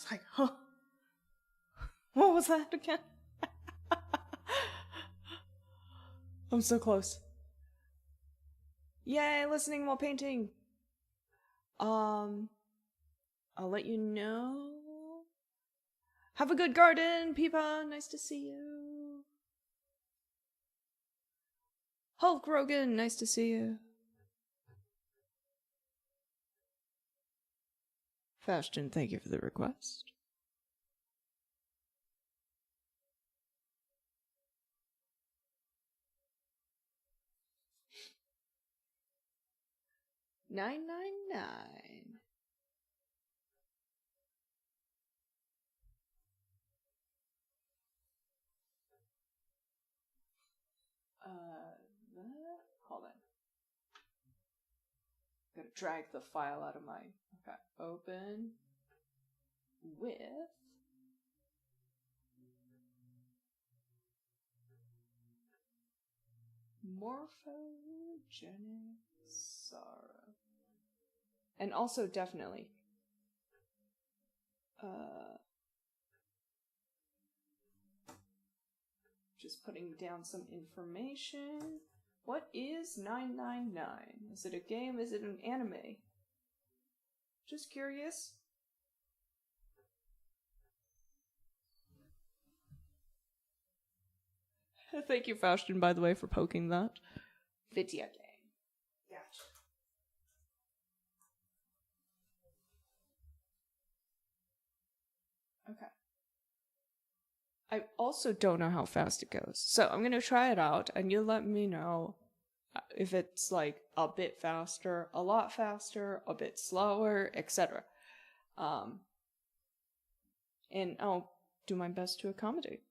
It's like, huh? What was that again? I'm so close. Yay, listening while painting. I'll let you know. Have a good garden, Peepa. Nice to see you. Hulk Rogan, nice to see you. Fashion, thank you for the request. $9.99. Hold on. Gotta drag the file out of my. Okay, open with morphogenic sorrow, and also definitely just putting down some information. What is 999? Is it a game? Is it an anime? Just curious. Thank you, Faustin, by the way, for poking that. Video game. Gotcha. Okay. I also don't know how fast it goes. So I'm going to try it out, and you let me know if it's like a bit faster, a lot faster, a bit slower, etc. And I'll do my best to accommodate.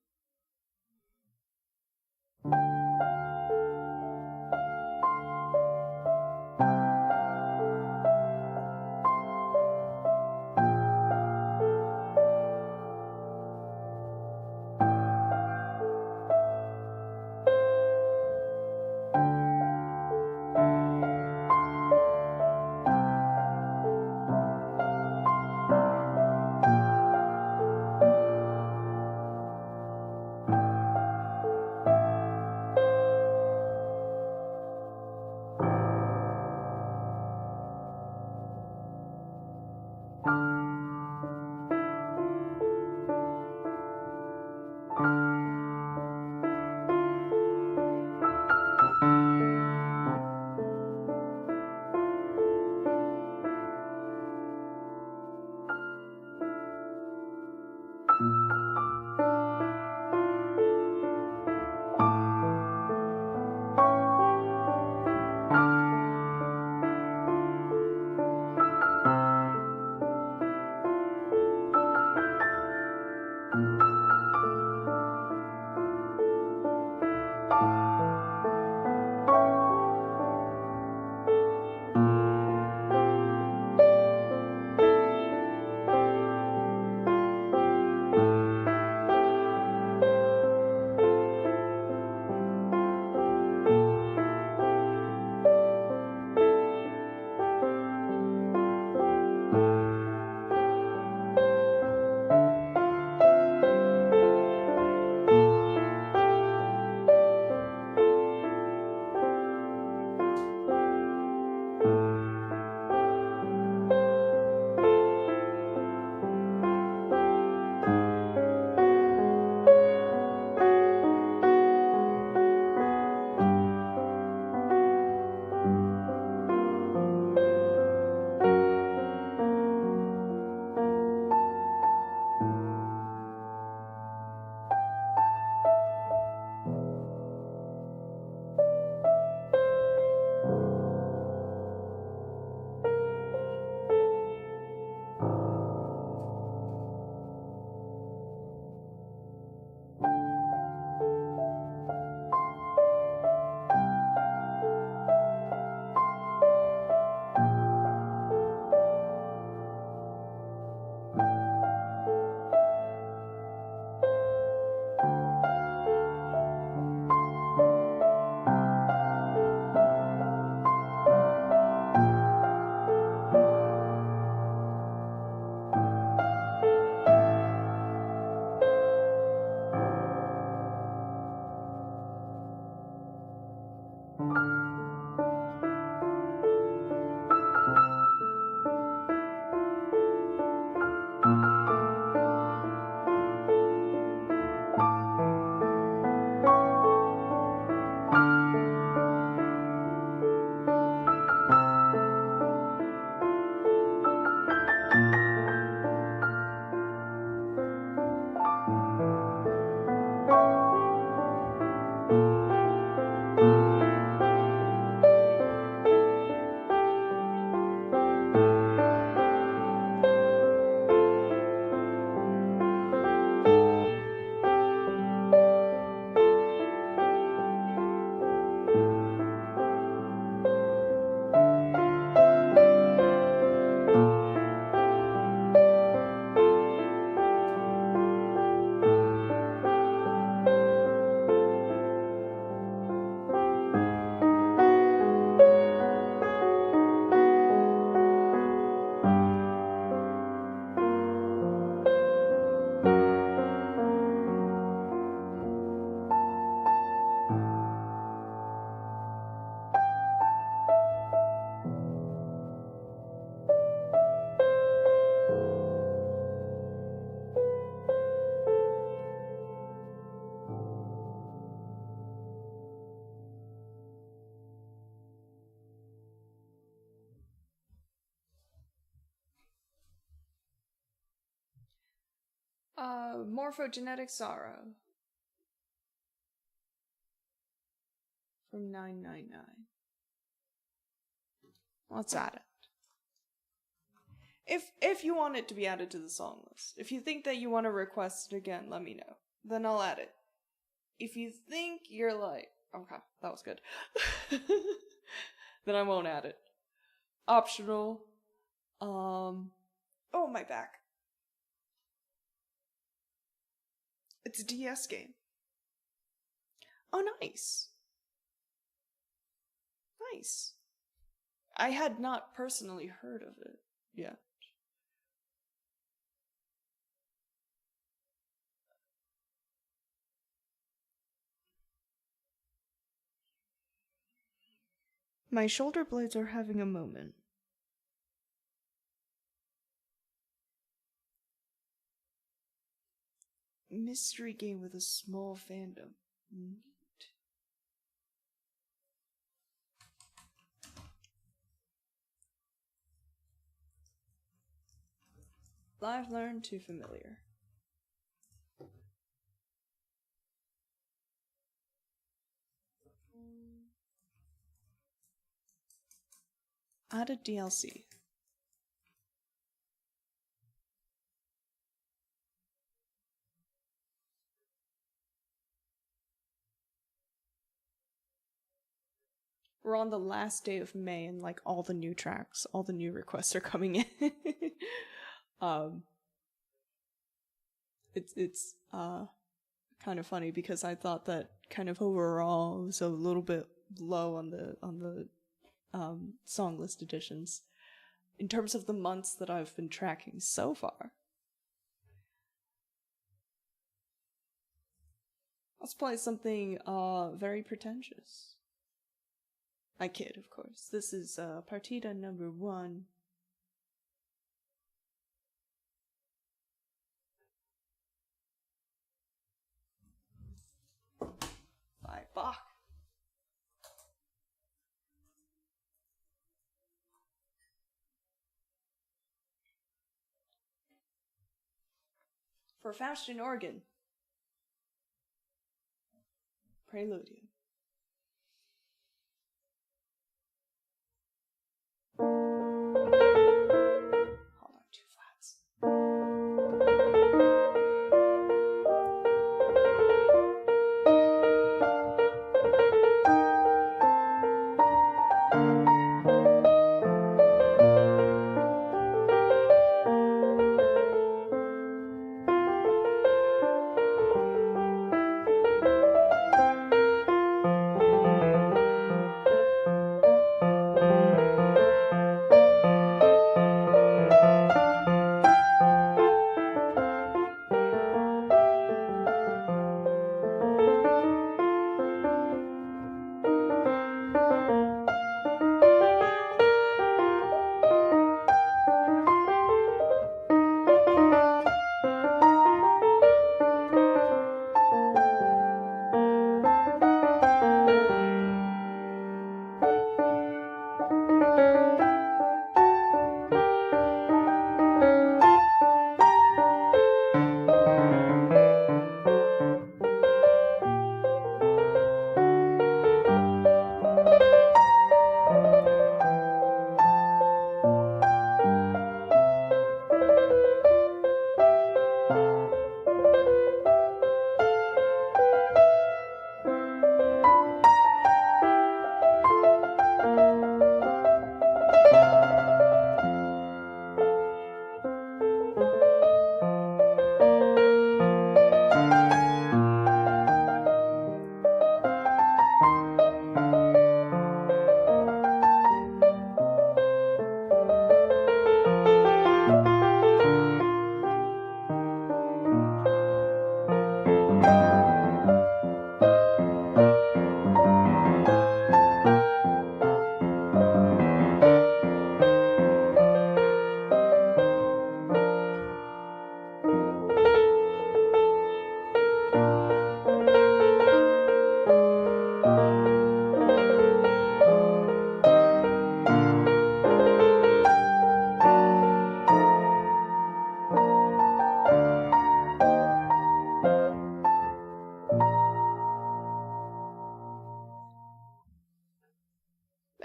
Morphogenetic Sorrow from 999. Let's add it. If you want it to be added to the song list, if you think that you want to request it again, let me know. Then I'll add it. If you think you're like, okay, that was good, then I won't add it. Optional. Oh, my back. It's a DS game. Oh, nice. Nice. I had not personally heard of it yet. My shoulder blades are having a moment. Mystery game with a small fandom. Neat. Live learn too familiar. Added DLC. We're on the last day of May and like all the new tracks, all the new requests are coming in. It's kind of funny because I thought that kind of overall was a little bit low on the song list editions in terms of the months that I've been tracking so far. Let's play something very pretentious. I kid, of course. This is partita number 1. By Bach. For Fashion Organ. Preludium. Hold on, 2 flats.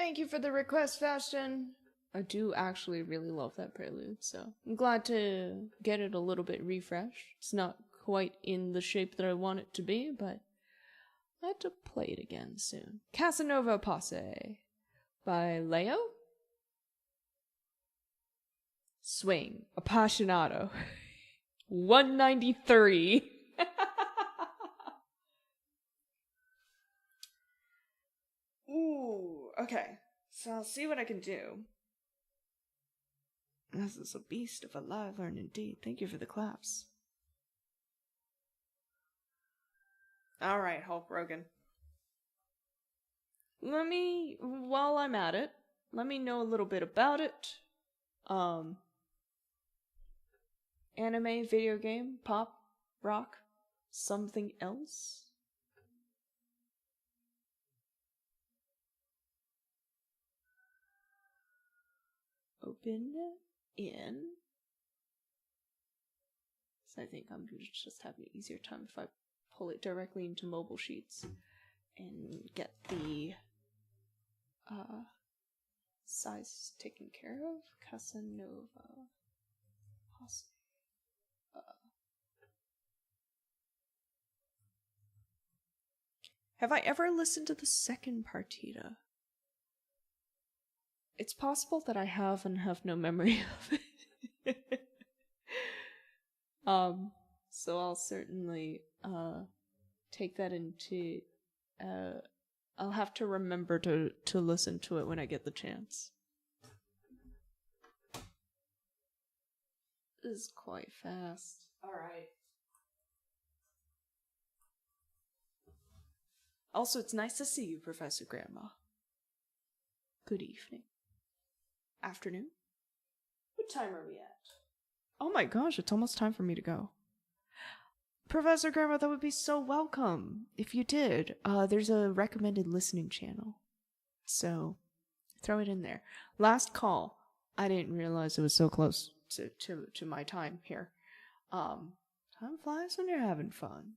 Thank you for the request, Fashion. I do actually really love that prelude, so I'm glad to get it a little bit refreshed. It's not quite in the shape that I want it to be, but I have to play it again soon. Casanova Posse by Leo. Swing, Appassionato. 193. Ooh, okay. So I'll see what I can do. This is a beast of a live learn indeed. Thank you for the claps. Alright, Hulk Rogan. While I'm at it, let me know a little bit about it. Anime, video game, pop, rock, something else? Open in. So I think I'm gonna just have an easier time if I pull it directly into mobile sheets and get the size taken care of. Casanova. Have I ever listened to the second partita? It's possible that I have and have no memory of it. So I'll certainly take that into I'll have to remember to listen to it when I get the chance. This is quite fast. Alright. Also, it's nice to see you, Professor Grandma. Good evening. Afternoon? What time are we at? Oh my gosh, it's almost time for me to go. Professor Grandma, that would be so welcome if you did. There's a recommended listening channel. So, throw it in there. Last call. I didn't realize it was so close to my time here. Time flies when you're having fun.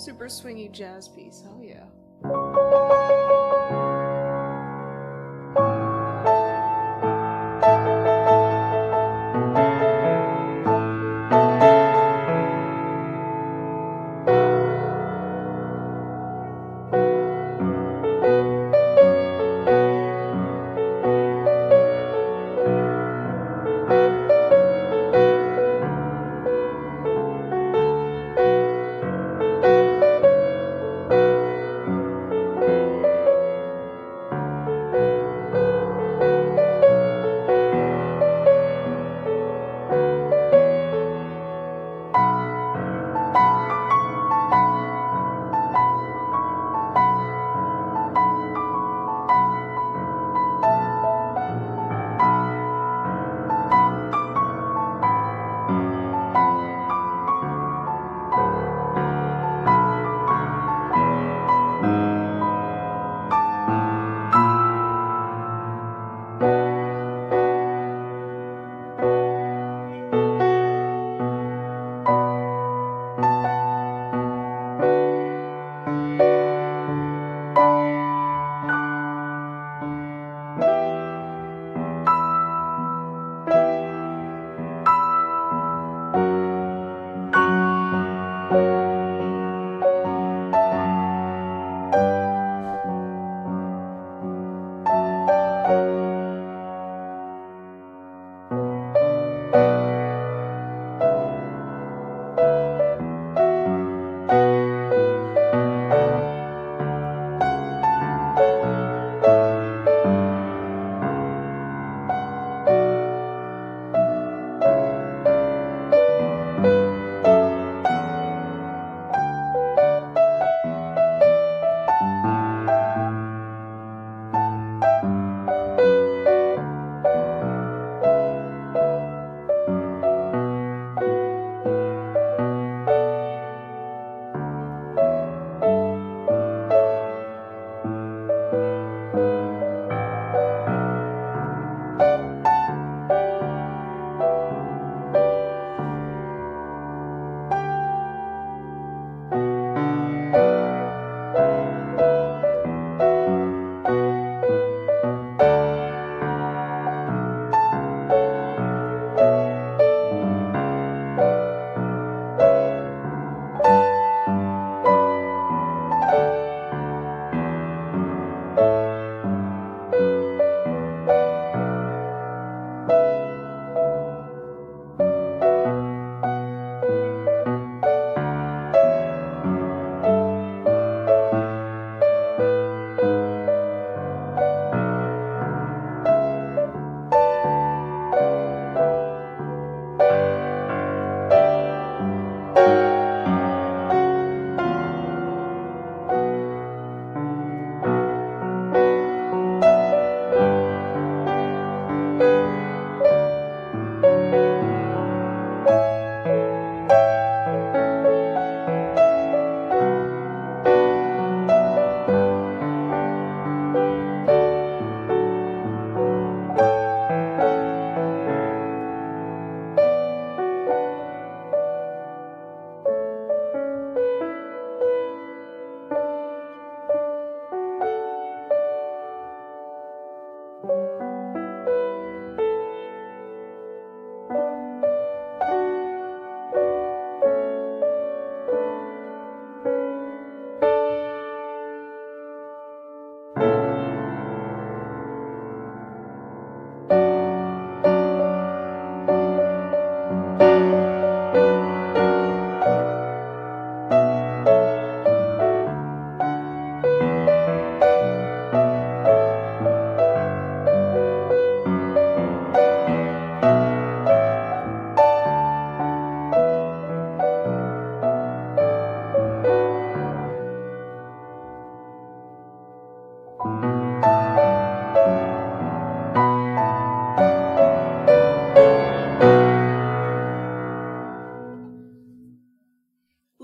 Super swingy jazz piece. Oh yeah.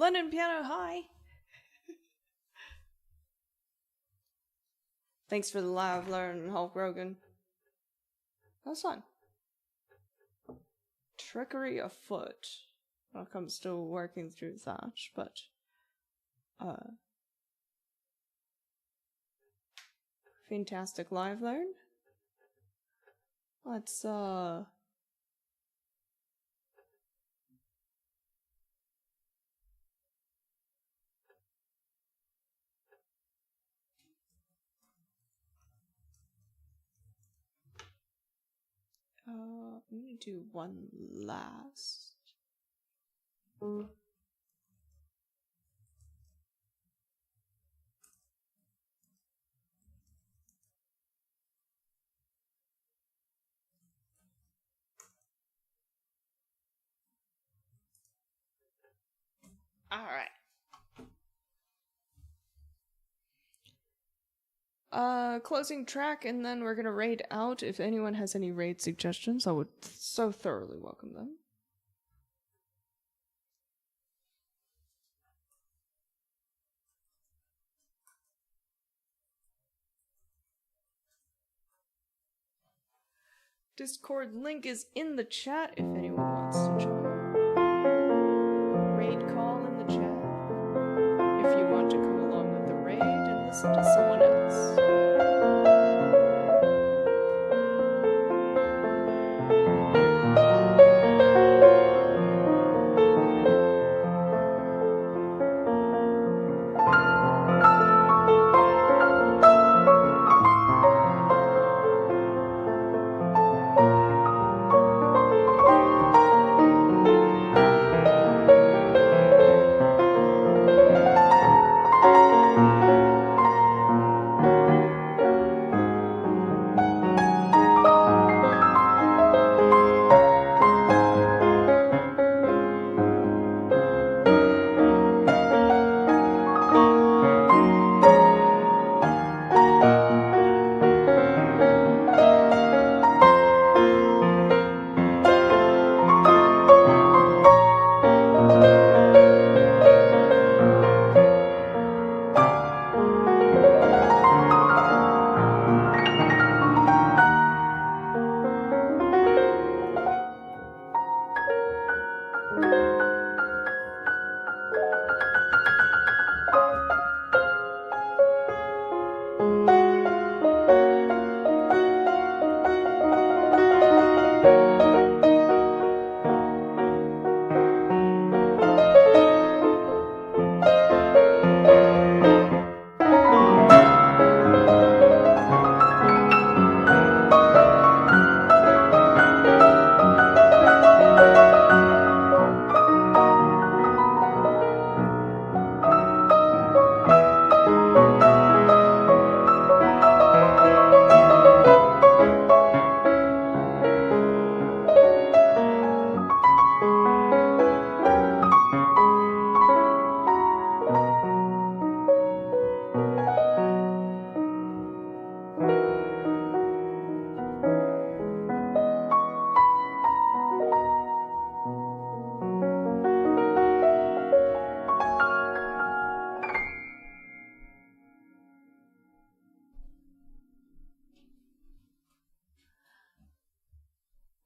London Piano, hi! Thanks for the live learn, Hulk Rogan. That was fun. Trickery afoot. Well, I'm still working through that, but Fantastic live learn. Let's I'm gonna do one last. All right. Closing track, and then we're gonna raid out. If anyone has any raid suggestions, I would so thoroughly welcome them. Discord link is in the chat if anyone wants to join. Raid call in the chat if you want to come along with the raid and listen to someone else.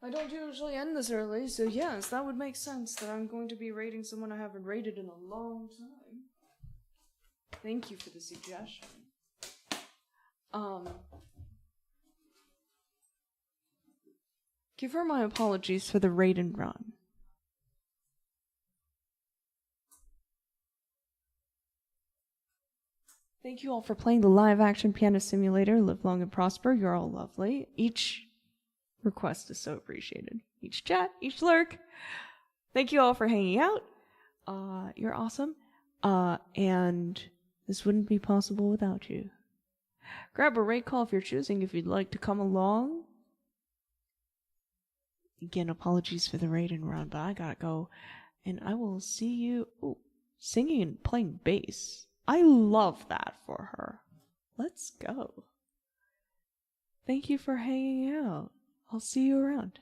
I don't usually end this early, so yes, that would make sense that I'm going to be raiding someone I haven't raided in a long time. Thank you for the suggestion. Give her my apologies for the raid and run. Thank you all for playing the live Action Pianist Simulator. Live long and prosper. You're all lovely. Each request is so appreciated. Each chat, each lurk. Thank you all for hanging out. You're awesome. And this wouldn't be possible without you. Grab a raid call if you're choosing if you'd like to come along. Again, apologies for the raid and run, but I gotta go. And I will see you singing and playing bass. I love that for her. Let's go. Thank you for hanging out. I'll see you around.